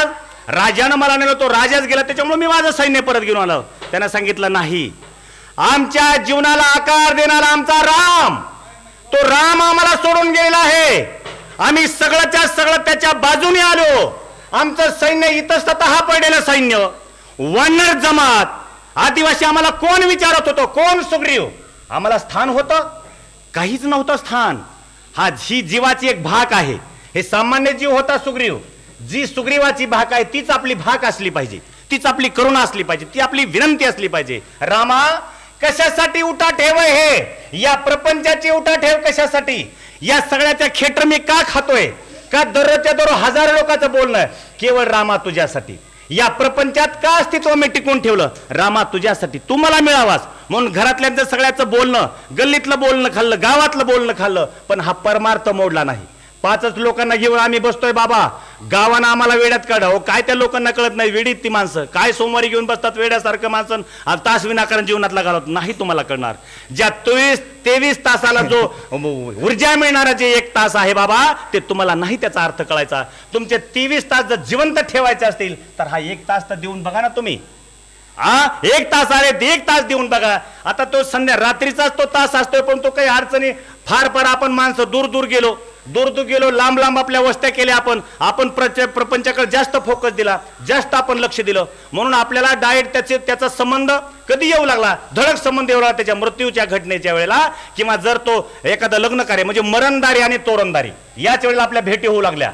राजानं मला नेलं तो राजाच गेला, त्याच्यामुळे मी माझं सैन्य परत घेऊन आलो. त्यानं सांगितलं नाही, आमच्या जीवनाला आकार देणारा आमचा राम, तो राम आम्हाला सोडून गेलेला आहे. आम्ही सगळंच्या सगळं त्याच्या बाजूने आलो. आमचं सैन्य इतस्ततः पडलेलं सैन्य, वानर जमात, आदिवासी आम्हाला कोण विचारत होतं? कोण? सुग्रीव. आम्हाला स्थान होतं? काहीच नव्हतं स्थान. ही जीवाची एक भाग आहे. हे सामान्य जीव होता सुग्रीव. जी सुग्रीवाची भाग आहे तीच आपली भाग असली पाहिजे, तीच आपली करुणा असली पाहिजे, ती आपली विनंती असली पाहिजे. रामा, कशासाठी उठा ठेव हे? या प्रपंचाची उठा ठेव कशासाठी? या सगळ्याच्या खेटर मी का खातोय? का दररोजच्या दररोज हजारो लोकांचं बोलणं? केवळ रामा तुझ्यासाठी. या प्रपंचात का अस्तित्व मी टिकून ठेवलं? रामा तुझ्यासाठी, तू मला मिळावास म्हणून घरातल्यांचं सगळ्याचं बोलणं, गल्लीतलं बोलणं खाल्लं, गावातलं बोलणं खाल्लं, पण हा परमार्थ मोडला नाही. 5च लोकांना घेऊन आम्ही बसतोय बाबा, गावानं आम्हाला वेड्यात काढा. हो काय त्या लोकांना कळत नाही, वेडीत ती माणसं काय सोमवारी घेऊन बसतात वेड्यासारखं माणसं, तास विनाकारण जीवनातला घालत नाही. तुम्हाला कळणार ज्या 23 तासाला जो ऊर्जा मिळणारा जे 1 तास आहे बाबा, ते तुम्हाला नाही त्याचा अर्थ कळायचा. तुमचे 23 तास जर जिवंत ठेवायचे असतील तर हा 1 तास तर देऊन बघा ना तुम्ही. 1 तास आले, 1 तास देऊन बघा. आता तो रात्रीचाच तो तास असतोय, पण तो काही अडचणी फार आपण माणसं दूर दूर गेलो, लांब लांब आपल्या वस्त्या केल्या. आपण प्रपंचाकडे जास्त फोकस दिला, जास्त आपण लक्ष दिलं, म्हणून आपल्याला डायरेक्ट त्याचा संबंध कधी येऊ लागला? धडक संबंध येऊ लागला त्याच्या मृत्यूच्या घटनेच्या वेळेला, किंवा जर तो एखादं लग्न कार्य म्हणजे मरणदारी आणि तोरणदारी याच वेळेला आपल्या भेटी होऊ लागल्या.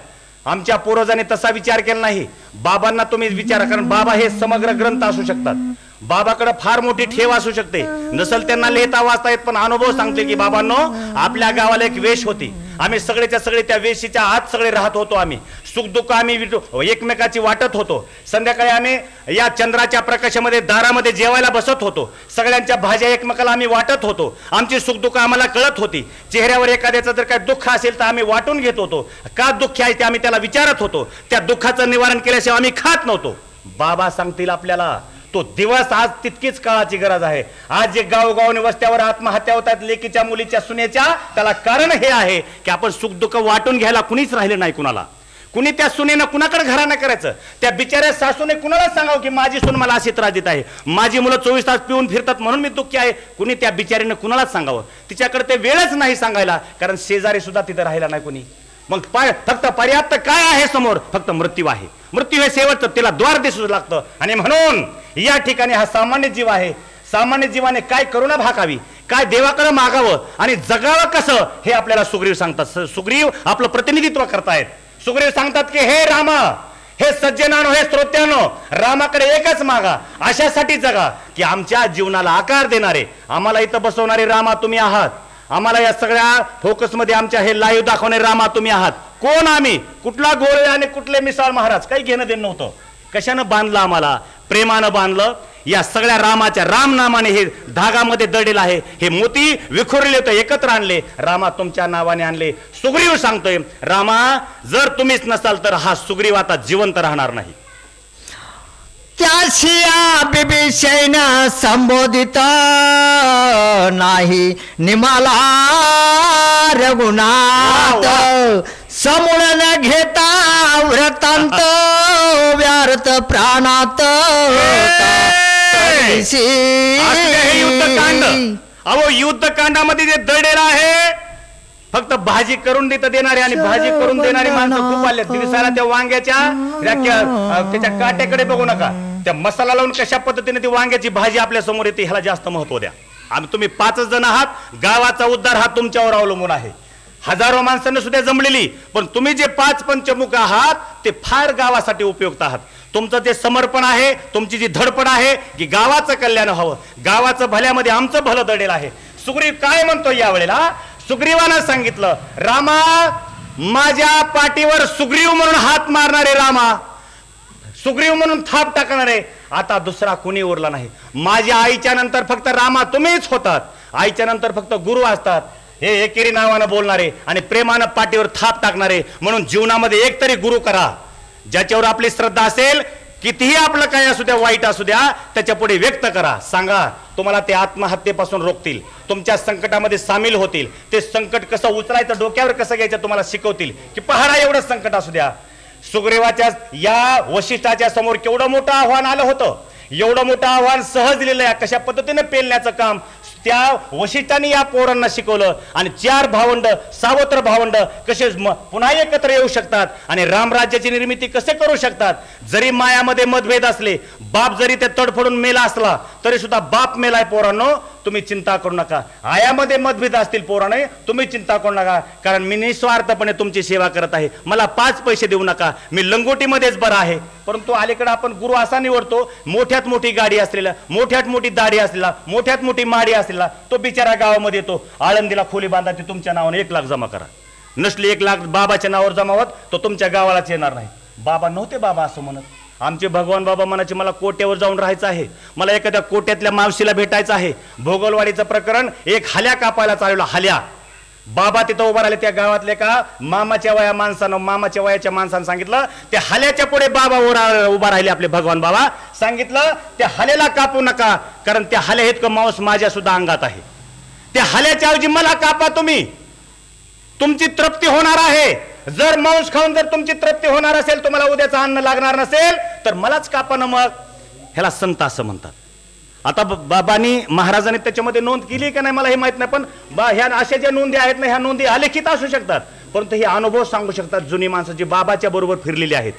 आमच्या पूर्वजांनी तसा विचार केला नाही. बाबांना तुम्ही विचारा, कारण बाबा हे समग्र ग्रंथ असू शकतात, बाबाकडे फार मोठी ठेव असू शकते. नसल त्यांना लिहिता वाचता येत, पण अनुभव सांगते की बाबांनो, आपल्या गावाला एक वेश होती, आम्ही सगळेच्या सगळे त्या वेशीच्या आत सगळे राहत होतो. आम्ही सुखदुःख आम्ही एकमेकाची वाटत होतो. संध्याकाळी आम्ही या चंद्राच्या प्रकाशामध्ये दारामध्ये जेवायला बसत होतो. सगळ्यांच्या भाज्या एकमेकाला आम्ही वाटत होतो. आमची सुखदुःख आम्हाला कळत होती. चेहऱ्यावर एखाद्याचं जर काही दुःख असेल तर आम्ही वाटून घेत होतो. का दुःख आहे ते आम्ही त्याला विचारत होतो. त्या दुःखाचं निवारण केल्याशिवाय आम्ही खात नव्हतो. बाबा सांगतील आपल्याला, तो दिवस आज तितकीच काळाची गरज आहे. आज जे गावोगावने वस्त्यावर आत्महत्या होत आहेत लेकीच्या, मुलीच्या, सुनेच्या, त्याला कारण हे आहे की आपण सुखदुःख वाटून घ्यायला कुणीच राहिलं नाही. कुणाला कुणी त्या सुनेनं कुणाकडे घराणं करायचं? त्या बिचाऱ्या सासूने कुणाला सांगावं की माझी सून मला अशी त्रास देत आहे, माझी मुलं 24 तास पिऊन फिरतात म्हणून मी दुःखी आहे? कुणी त्या बिचारीनं कुणालाच सांगावं? तिच्याकडे ते वेळच नाही सांगायला, कारण शेजारी सुद्धा तिथं राहिला नाही कुणी. मग फक्त पर्याप्त काय आहे समोर? फक्त मृत्यू आहे. मृत्यू हे शेवटचं, तिला द्वार दिसू लागतं. आणि म्हणून या ठिकाणी हा सामान्य जीव आहे. सामान्य जीवाने काय करुणा भाकावी, काय देवाकडे मागावं आणि जगावं कसं हे आपल्याला सुग्रीव सांगतात. सुग्रीव आपलं प्रतिनिधित्व करतायत. सुग्रीव सांगतात की हे रामा, हे सज्जनानो, हे श्रोत्यानो, रामाकडे एकच मागा, अशासाठी जगा की आमच्या जीवनाला आकार देणारे, आम्हाला इथं बसवणारे रामा तुम्ही आहात. आम्हाला या सगळ्या फोकसमध्ये आमच्या हे लाईव्ह दाखवणारे रामा तुम्ही आहात. कोण आम्ही, कुठला गोळे आणि कुठले मिसाळ महाराज, काही घेणं देणं नव्हतं. कशानं बांधलं आम्हाला? प्रेमानं बांधलं. या सगळ्या रामाच्या, राम नामाने हे धागामध्ये दडलेलं आहे. हे मोती विखुरले होते, एकत्र आणले, रामा तुमच्या नावाने आणले. सुग्रीव सांगतोय, रामा जर तुम्हीच नसाल तर हा सुग्रीव आता जिवंत राहणार नाही. त्याशिया बिभीषण संबोधित नाही निमाला रघुनाथ. समूळ न घेता व्रतांत व्यर्थ प्राणात. युद्धकांड, अहो युद्धकांडामध्ये जे दडेला आहे, फक्त भाजी करून देणारे आणि भाजी करून देणारी माणसं खूप आले. दिवसाला त्या वांग्याच्या त्याच्या काट्याकडे बघू नका, त्या मसाला लावून कशा पद्धतीने ती वांग्याची भाजी आपल्या समोर येते ह्याला जास्त महत्व द्या. आम्ही तुम्ही 5 जण आहात, गावाचा उद्धार हा तुमच्यावर अवलंबून आहे. हजारो माणसांना सुद्धा जमलेली, पण तुम्ही जे 5 पंचमुख आहात ते फार गावासाठी उपयुक्त आहात. तुमचं जे समर्पण आहे, तुमची जी धडपड आहे की गावाचं कल्याण हवं, गावाचं भल्यामध्ये आमचं भलं दडेल आहे. सुग्रीव काय म्हणतो यावेळेला? सुग्रीवानं सांगितलं, रामा माझ्या पाठीवर सुग्रीव म्हणून हात मारणारे रामा, सुग्रीव म्हणून थाप टाकणारे आता दुसरा कुणी उरला नाही. माझ्या आईच्या नंतर फक्त रामा तुम्हीच होतात. आईच्या नंतर फक्त गुरु असतात, हे एकेरी नावानं बोलणारे आणि प्रेमानं पाठीवर थाप टाकणारे. म्हणून जीवनामध्ये एक तरी गुरु करा, ज्याच्यावर आपली श्रद्धा असेल. कितीही आपलं काय असू द्या, वाईट असू द्या, त्याच्या पुढे व्यक्त करा, सांगा. तुम्हाला ते आत्महत्येपासून रोखतील, तुमच्या संकटामध्ये सामील होतील. ते संकट कसं उचलायचं, डोक्यावर कसं घ्यायचं तुम्हाला शिकवतील की पहाडा एवढं संकट असू द्या. सुग्रीवाच्या या वशिष्ठाच्या समोर केवढं मोठं आव्हान आलं होतं, एवढं मोठं आव्हान सहज दिलेलं आहे. कशा पद्धतीने पेलण्याचं काम त्या वशिष्ठांनी या पोरांना शिकवलं. आणि 4 भावंड, सावत्र भावंड कसे पुन्हा एकत्र येऊ शकतात आणि रामराज्याची निर्मिती कसे करू शकतात. जरी मायामध्ये मतभेद असले, बाप जरी ते तडफडून मेला असला तरी सुद्धा बाप मेलाय पोरांनो, तुम्ही चिंता करू नका. आयामध्ये मतभेद असतील पोराने, तुम्ही चिंता करू नका, कारण मी निस्वार्थपणे तुमची सेवा करत आहे. मला 5 पैसे देऊ नका, मी लंगोटीमध्येच बरा आहे. परंतु अलीकडे आपण गुरु असा निवडतो, मोठ्यात मोठी गाडी असलेला, मोठ्यात मोठी दाढी असलेला, मोठ्यात मोठी माडी असलेला, तो बिचारा गावामध्ये येतो. आळंदीला खोली बांधा, ती तुमच्या नावाने 1 लाख जमा करा. नसली 1 लाख बाबाच्या नावावर जमा होत, तो तुमच्या गावालाच येणार नाही. बाबा नव्हते बाबा असं म्हणत. आमचे भगवान बाबा म्हणायचे, मला कोट्यावर जाऊन राहायचं आहे, मला एखाद्या कोट्यातल्या मावशीला भेटायचं आहे. भोगलवाडीचं प्रकरण, एक हल्या कापायला चालवला, हल्या. बाबा तिथं उभा राहिले. त्या गावातले का मामाच्या वयाच्या माणसानं सांगितलं, त्या हल्याच्या पुढे बाबा उभा राहिले आपले भगवान बाबा. सांगितलं, त्या हल्याला कापू नका, कारण त्या हल्या इतकं मांस माझ्या सुद्धा अंगात आहे. त्या हल्याच्या ऐवजी मला कापा तुम्ही, तुमची तृप्ती होणार आहे. जर मांस खाऊन जर तुमची तृप्ती होणार असेल, तुम्हाला उद्याचं अन्न लागणार नसेल तर मलाच कापा ना. मग ह्याला संत असं म्हणतात. आता बाबांनी, महाराजांनी त्याच्यामध्ये नोंद केली का नाही मला हे माहित नाही, पण ह्या अशा ज्या नोंदी आहेत ना, ह्या नोंदी अलिखित असू शकतात, परंतु हे अनुभव सांगू शकतात जुनी माणसं जी बाबाच्या बरोबर फिरलेली आहेत.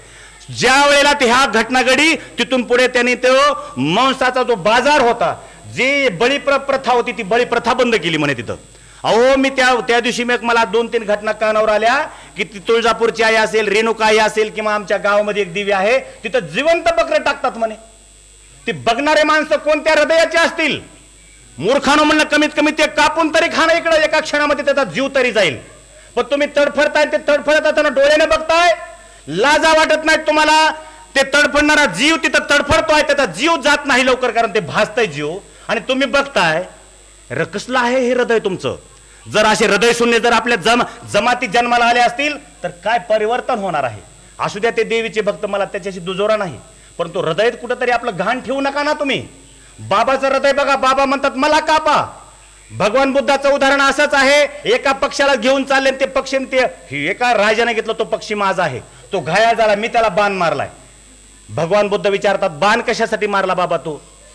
ज्या वेळेला ह्या घटना घडी, तिथून पुढे त्यांनी तो मांसाचा जो बाजार होता, जी बळी प्रथा होती, ती बळी प्रथा बंद केली म्हणे तिथं. अहो मी त्या दिवशी मला 2-3 घटना कानावर आल्या की ती तुळजापूरची आई असेल, रेणुका आई असेल, किंवा आमच्या गावामध्ये एक दिव्य आहे, तिथं जिवंत बकरे टाकतात म्हणे. ती बघणारे माणसं कोणत्या हृदयाचे असतील. मूर्खानो म्हणलं, कमीत कमी ते कापून तरी खाणं इकडं, एका क्षणामध्ये त्याचा जीव तरी जाईल. पण तुम्ही तडफडताय, ते तडफडत असताना डोळ्याने बघताय, लाजा वाटत नाही तुम्हाला. ते तडफडणारा जीव तिथं तडफडतोय, त्याचा जीव जात नाही लवकर, कारण ते भासतंय जीव, आणि तुम्ही बघताय. कसलं आहे हे हृदय तुमचं. जर असे हृदय शून्य जर आपल्या जमाती जन्माला आले असतील तर काय परिवर्तन होणार आहे. असू द्या ते देवीचे भक्त, मला त्याच्याशी दुजोरा नाही, परंतु हृदयात कुठंतरी आपलं घाण ठेवू नका ना तुम्ही. बाबाचं हृदय बघा, बाबा म्हणतात मला कापा. भगवान बुद्धाचं उदाहरण असंच आहे. एका पक्षाला घेऊन चालले, ते पक्षी, ते एका राजाने घेतलं, तो पक्षी माझा आहे, तो घायाळ झाला, मी त्याला बाण मारलाय. भगवान बुद्ध विचारतात, बाण कशासाठी मारला बाबा?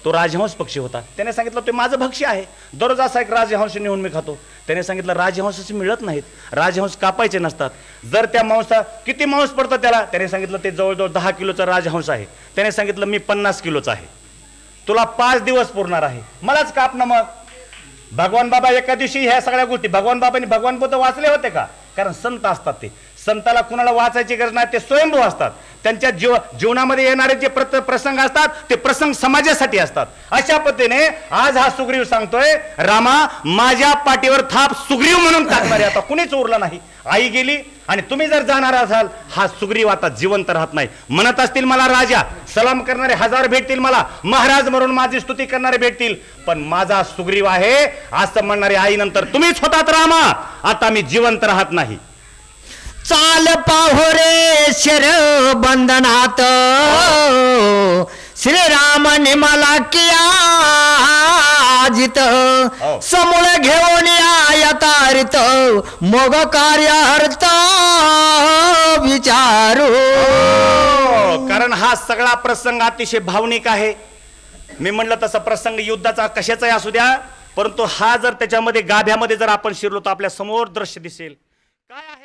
तो राजहंस पक्षी होता. त्याने सांगितलं ते माझं भक्ष्य आहे, दररोज असा एक राजहंस नेऊन मी खातो. त्याने सांगितलं राजहंस मिळत नाहीत, राजहंस कापायचे नसतात. जर त्या मांसा, किती मांस पडतं त्याला? त्याने सांगितलं ते जवळजवळ 10 किलोचा राजहंस आहे. त्याने सांगितलं मी 50 किलोचा आहे, तुला 5 दिवस पुरणार आहे, मलाच काप ना. मग भगवान बाबा एका दिवशी ह्या सगळ्या गोष्टी भगवान बाबांनी भगवान बुद्ध वाचले होते का? कारण संत असतात ते, संताला कुणाला वाचायची गरज नाही, ते स्वयंभू असतात. त्यांच्या जीवनामध्ये येणारे जे प्रसंग असतात ते प्रसंग समाजासाठी असतात. अशा पद्धतीने आज हा सुग्रीव सांगतोय, रामा माझ्या पाठीवर थाप सुग्रीव म्हणून टाकणारे आता कुणीच उरला नाही. आई गेली आणि तुम्ही जर जाणार असाल, हा सुग्रीव आता जिवंत राहत नाही. म्हणत असतील मला राजा, सलाम करणारे 1000 भेटतील, मला महाराज म्हणून माझी स्तुती करणारे भेटतील, पण माझा सुग्रीव आहे असं म्हणणारे आई नंतर तुम्हीच होतात रामा. आता मी जिवंत राहत नाही. चाल पाहोरे शर बंधनात श्रीरामाने मला किया जित समूळ घेऊन आयतारित मोग कार्यार्थ विचारू. कारण हा सगळा प्रसंग अतिशय भावनिक आहे. मी म्हणलं तसा प्रसंग युद्धाचा कशाचाही असू द्या, परंतु हा जर त्याच्यामध्ये गाभ्यामध्ये जर आपण शिरलो तर आपल्या समोर दृश्य दिसेल. काय आहे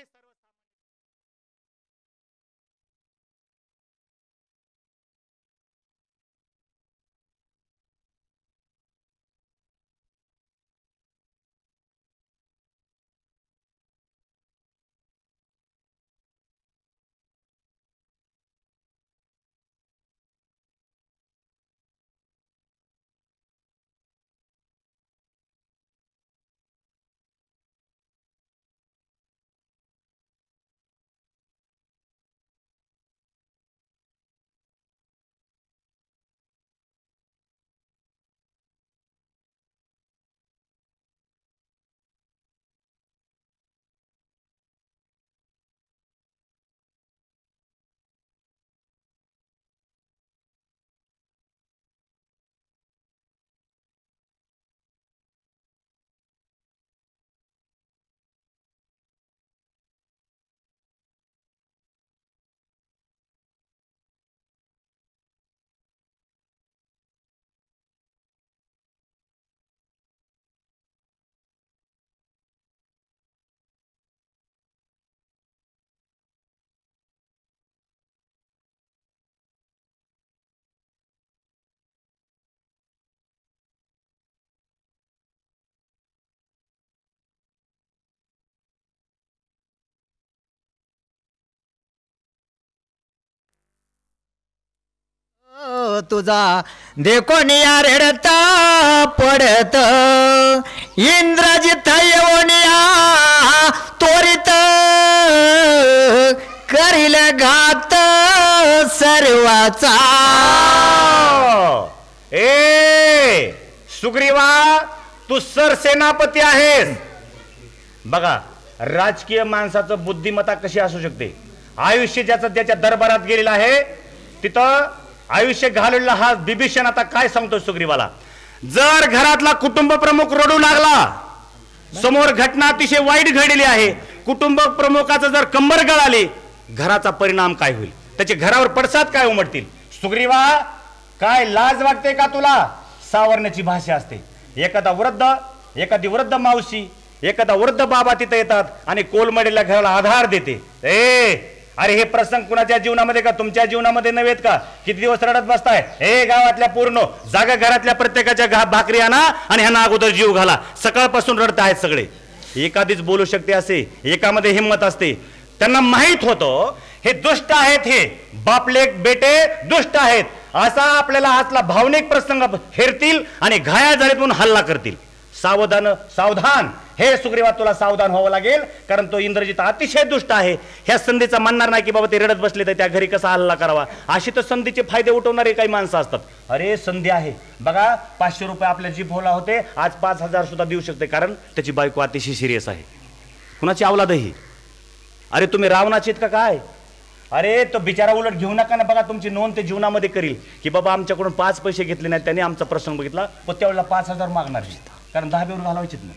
तुझा देखोनिया रेडता पडत इंद्रजित येऊनिया त्वरित करील घात सर्वाचा. ए सुग्रीवा, तू सरसेनापती आहेस. बघा राजकीय माणसाचं बुद्धिमत्ता कशी असू शकते. आयुष्य ज्याचं त्याच्या दरबारात गेलेला आहे, तिथं आयुष्य घालवलेला हा बिभीषण आता काय सांगतो सुग्रीवाला. जर घरातला कुटुंब प्रमुख रडू लागला, समोर घटना अतिशय वाईट घडलेली आहे, कुटुंब प्रमुखाचं जर कंबर गळाली, घराचा परिणाम काय होईल, त्याच्या घरावर पडसाद काय उमटतील. सुग्रीवा, काय लाज वाटते का तुला? सावरण्याची भाषा असते. एखादी वृद्ध मावशी, एखादा वृद्ध बाबा तिथे येतात आणि कोलमडीला घराला आधार देते. अरे हे प्रसंग कुणाच्या जीवनामध्ये का तुमच्या जीवनामध्ये नव्हेत का? किती दिवस रडत बसताय? हे गावातल्या पूर्ण जागा घरातल्या प्रत्येकाच्या भाकरी आणा आणि ह्यांना अगोदर जीव घाला. सकाळपासून रडत आहेत सगळे. एखादीच बोलू शकते असे, एकामध्ये हिंमत असते. त्यांना माहित होतं हे दुष्ट आहेत, हे बापले बेटे दुष्ट आहेत. असा आपल्याला असला भावनिक प्रसंग हेरतील आणि घाया झालेत म्हणून हल्ला करतील. सावधान हे सुग्रीवा, तुला सावधान व्हावं लागेल, कारण तो इंद्रजित अतिशय दुष्ट आहे. ह्या संधीचा म्हणणार नाही की बाबा ते रडत बसले तर त्या घरी कसा हल्ला करावा. अशी तर संधीचे फायदे उठवणारे काही माणसं असतात. अरे संधी आहे बघा, 500 रुपये आपल्या जीभोला होते, आज 5000 सुद्धा देऊ शकते, कारण त्याची बायको अतिशय सिरियस आहे. कुणाची अवलादही. अरे तुम्ही रावणाचीत का काय? अरे तो बिचारा उलट घेऊ नका ना. बघा तुमची नोंद ते जीवनामध्ये करील की बाबा आमच्याकडून 5 पैसे घेतले नाही, त्याने आमचा प्रसंग बघितला, पण त्यावेळेला 5000 मागणार, कारण 10 बेवर घालवायचेत ना.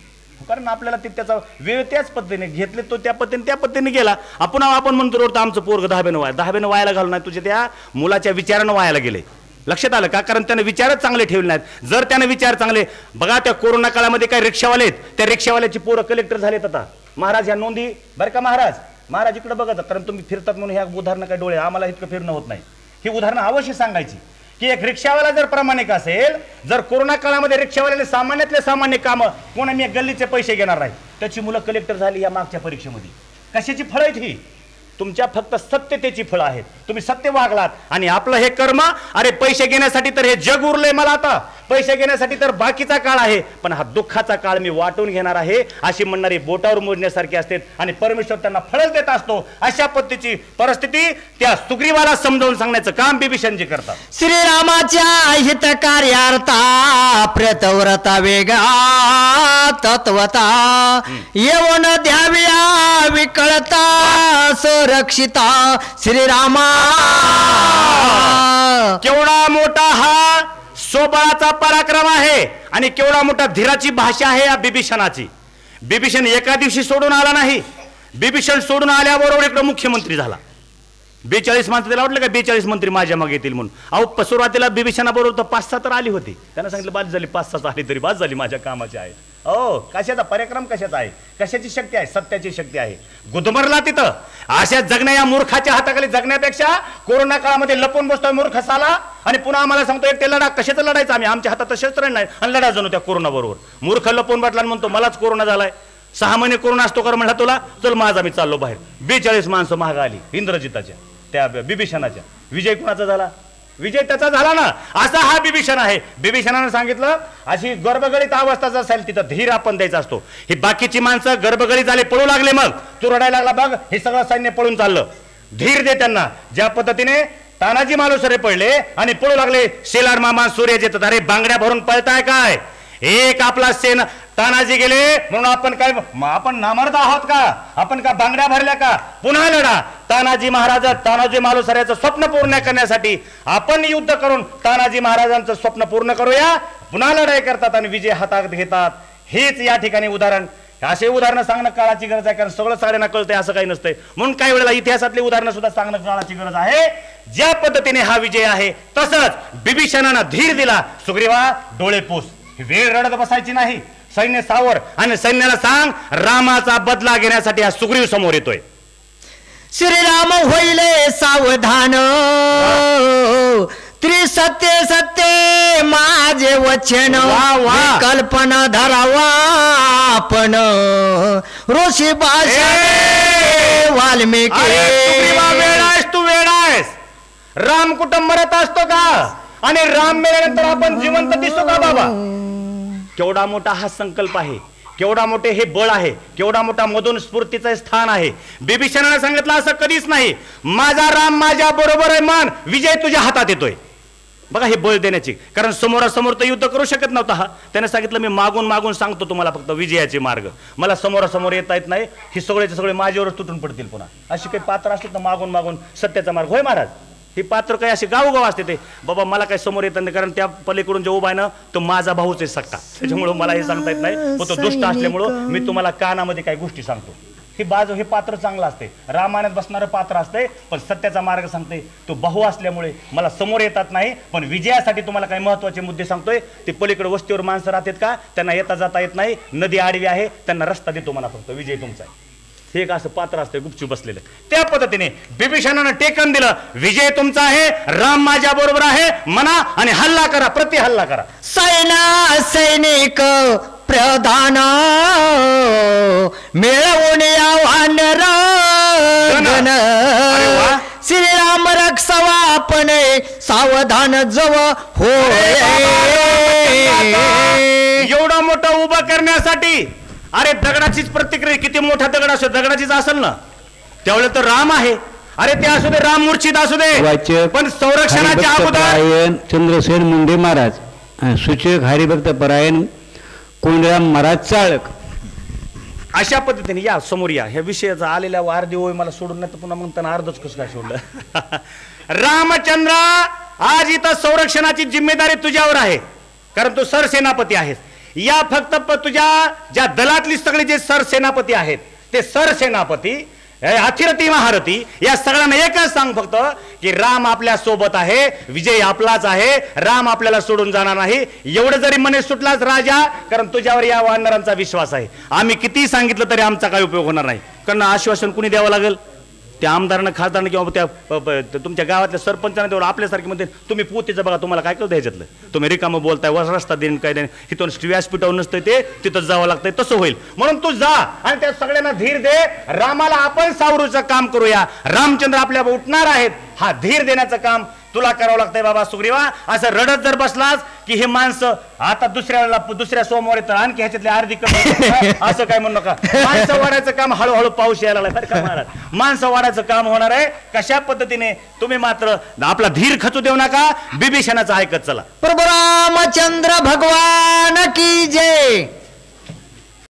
कारण आपल्याला त्याचा वेळ त्याच पद्धतीने घेतले, तो त्या पद्धतीने गेला. आपण म्हणतो रोड आमचं पोरग 10 वायाला घालून नाही, तुझ्या त्या मुलाच्या विचारानं वायाला गेले. लक्षात आलं का? कारण त्याने विचारच चांगले ठेवले नाहीत. जर त्याने विचार चांगले, बघा त्या कोरोना काळामध्ये काही रिक्षावाले आहेत, त्या रिक्षावाल्याची पोरं कलेक्टर झालेत आता. महाराज ह्या नोंदी बरं का, महाराज इकडे बघा, कारण तुम्ही फिरतात म्हणून ह्या उदाहरणं काय डोळे आम्हाला इतकं फिरणं होत नाही. ही उदाहरणं अवश्य सांगायची की एक रिक्षावाला जर प्रामाणिक असेल, जर कोरोना काळामध्ये रिक्षावाल्याने सामान्यातले सामान्य कामं कोणा मी गल्लीचे पैसे घेणार नाही, त्याची मुलं कलेक्टर झाली या मागच्या परीक्षेमध्ये. कशाची फळं आहेत ही? तुमच्या फक्त सत्यतेची फळं आहेत. तुम्ही सत्य वागलात आणि आपलं हे कर्म, अरे पैसे घेण्यासाठी तर हे जग उरलंय मला, आता पैसे घेण्यासाठी तर बाकीचा काळ आहे, पण हा दुःखाचा काळ मी वाटून घेणार आहे अशी म्हणणारी बोटावर मोजण्यासारखी असते आणि परमेश्वर त्यांना फळच देत असतो. अशा पद्धतीची परिस्थिती त्या सुग्रीवाला समजावून सांगण्याचं काम बिभीषणजी करतात. श्रीरामाच्या हितकार्यार्था प्रतव्रता वेगा तत्वता येऊन द्याव्या विकळता सुरक्षिता श्रीरामा. केवढा मोठा हा स्वबळाचा पराक्रम आहे आणि केवढा मोठा धीराची भाषा आहे या बिभीषणाची. बिभीषण एका दिवशी सोडून आला नाही. बिभीषण सोडून आल्याबरोबर इकडे मुख्यमंत्री झाला. 42 माणसं त्याला वाटलं का 42 मंत्री माझ्या मागे येतील म्हणून. अहो सुरुवातीला बिभीषणाबरोबर तर 5-6 तर आली होती. त्यांना सांगितलं बाद झाली, 5-6 आली तरी बाद झाली, माझ्या कामाची आहे. हो, कशाचा पराक्रम कशाचा आहे? कशाची शक्ती आहे? सत्याची शक्ती आहे. गुदमरला तिथं. अशा जगण्या या मूर्खाच्या हाताखाली जगण्यापेक्षा कोरोना काळामध्ये लपून बसतोय मूर्ख साला आणि पुन्हा आम्हाला सांगतो एक ते लढा. कशाचं लढायचं? आम्ही आमच्या हातात शस्त्र नाही आणि लढा जाणू त्या कोरोना बरोबर. मूर्ख लपून बसला म्हणतो मलाच कोरोना झालाय. 6 महिने कोरोना असतो कर म्हणला तुला, चल माझा मी चाललो बाहेर. 42 माणसं महाग आली इंद्रजिताच्या, त्या बिभीषणाच्या. विजय कुणाचा झाला? विजय त्याचा झाला ना. असा हा बिभीषण आहे. बिभीषणानं सांगितलं अशी गर्भगळीत अवस्था असेल तिथं धीर आपण द्यायचा असतो. ही बाकीची माणसं गर्भगळीत झाले, पळू लागले, मग तू रडायला लागला बघ, हे सगळं सैन्य पळून चाललं. धीर दे त्यांना. ज्या पद्धतीने तानाजी मालुसरे पडले आणि पळू लागले, शेलार मामा सूर्य येतात. अरे बांगड्या भरून पळताय काय? एक आपला सेना तानाजी गेले म्हणून आपण काय आपण नामर्द आहोत का? आपण का बांगड्या भरल्या का? पुन्हा लढा. तानाजी महाराज, तानाजी मालुसऱ्याचं स्वप्न पूर्ण करण्यासाठी आपण युद्ध करून तानाजी महाराजांचं स्वप्न पूर्ण करूया. पुन्हा लढाई करतात आणि विजय हातात घेतात. हेच या ठिकाणी उदाहरण. असे उदाहरणं सांगणं काळाची गरज आहे, कारण सगळं साड्यांना कळतंय असं काही नसतंय. म्हणून काही वेळेला इतिहासातली उदाहरणं सुद्धा सांगणं काळाची गरज आहे. ज्या पद्धतीने हा विजय आहे तसंच बिभीषणानं धीर दिला. सुग्रीवा डोळे पुस, वेळ रडत बसायची नाही. सैन्य सावर आणि सैन्याला सांग रामाचा बदला घेण्यासाठी हा सुग्रीव समोर येतोय. श्रीराम होईले सावधान त्रिसत्य सत्य माझे वचन. कल्पना धरावा आपण ऋषी भाषा वाल्मिकी. वेळ आहेस तू, वेळ आहेस. राम कुठं मरत असतो का? आणि राम मेल्यानंतर आपण जिवंत दिसतो का बाबा? केवढा मोठा हा संकल्प आहे, केवढा मोठे हे बळ आहे, केवढा मोठा मधून स्फूर्तीचं स्थान आहे. बिभीषणाने सांगितलं असं कधीच नाही, माझा राम माझ्या बरोबर आहे, मान विजय तुझ्या हातात येतोय. बघा हे बळ देण्याची, कारण समोरासमोर तर युद्ध करू शकत नव्हता हा. त्याने सांगितलं मी मागून मागून सांगतो तुम्हाला फक्त विजयाचे मार्ग, मला समोरासमोर येता येत नाही, हे सगळेचे सगळे माझ्यावरच तुटून पडतील. पुन्हा अशी काही पात्र असतात तर मागून मागून सत्याचा मार्ग. होय महाराज, ही पात्र काही असे गावोगाव असते ते बाबा मला काही समोर येत नाही, कारण त्या पलीकडून जो उभा आहे ना तो माझा भाऊच आहे सक्का, त्याच्यामुळं मला हे सांगता येत नाही. पण तो दुष्ट असल्यामुळं मी तुम्हाला कानामध्ये काही गोष्टी सांगतो. ही बाजू हे पात्र चांगलं असते, रामायणात बसणारं पात्र असते, पण सत्याचा मार्ग सांगते. तो भाऊ असल्यामुळे मला समोर येतात नाही, पण विजयासाठी तुम्हाला काही महत्वाचे मुद्दे सांगतोय. ते पलीकडे वस्तीवर माणसं राहतात का, त्यांना येता जाता येत नाही, नदी आडवी आहे, त्यांना रस्ता देतो मला, फक्त विजय तुमचा आहे. हे एक असं पात्र असते गुपचूप बसलेलं. त्या पद्धतीने बिभीषणानं टेकन दिलं, विजय तुमचा आहे, राम माझ्या बरोबर आहे म्हणा आणि हल्ला करा, प्रति हल्ला करा. सैना सैनिक प्रधान मिळवून आव्हान रान. श्रीराम रक्षवा आपण सावधान जव होय. एवढा मोठा उभा करण्यासाठी अरे दगडाचीच प्रतिक्रिया, किती मोठा दगड असो दगडाचीच असेल ना, त्यावेळेला तर राम आहे. अरे ते असू दे, राम मूर्छित असू दे, पण संरक्षणाच्या अगोदर चंद्रसेन मुंडे महाराज, सूचक हरिभक्त परायण कोंडराम महाराज चाळक. अशा पद्धतीने या समोर या. ह्या विषयाचा आलेल्या वारदी होय मला सोडून नाही तर पुन्हा मग त्यांना अर्धच कसं काय सोडलं. रामचंद्र आज इथं संरक्षणाची जिम्मेदारी तुझ्यावर आहे, कारण तू सरसेनापती आहेस. या फक्त तुझ्या ज्या दलातली सगळे जे सरसेनापती आहेत ते सरसेनापती अथिरथी महारथी या सगळ्यांना एकच सांग फक्त की राम आपल्या सोबत आहे, विजय आपलाच आहे, राम आपल्याला सोडून जाणार नाही. एवढं जरी मने सुटलाच राजा, कारण तुझ्यावर या वानरांचा विश्वास आहे. आम्ही किती सांगितलं तरी आमचा काही उपयोग होणार नाही, कारण आश्वासन कुणी द्यावं लागेल, त्या आमदारानं खासदारानं किंवा त्या तुमच्या गावातल्या सरपंचानं तेवढं आपल्यासारखे म्हणते तुम्ही पोतीचं बघा तुम्हाला काय कळतं ह्याच्यातलं, तुम्ही रिकामं बोलताय रस्ता देईन काय देईन, इथून व्यासपीठावर नसतं ते तिथं जावं लागतंय, तसं होईल. म्हणून तू जा आणि त्या सगळ्यांना धीर दे. रामाला आपण सावरूचं काम करूया. रामचंद्र आपल्या उठणार आहेत, हा धीर देण्याचं काम तुला करावं लागतंय बाबा सुग्रीवा. असं रडत जर बसलास की हे माणसं आता दुसऱ्या सोमवारी तर आणखी ह्याच्यातले अर्धी कमी असं काय म्हणू नका. माणसं वाढायचं काम हळूहळू पाऊस यायला लागलाय बरं का महाराज. माणसं वाढायचं काम होणार आहे. कशा पद्धतीने तुम्ही मात्र आपला धीर खचू देऊ नका. बिभीषणाचं ऐकत चला. प्रभू रामचंद्र भगवान की जय.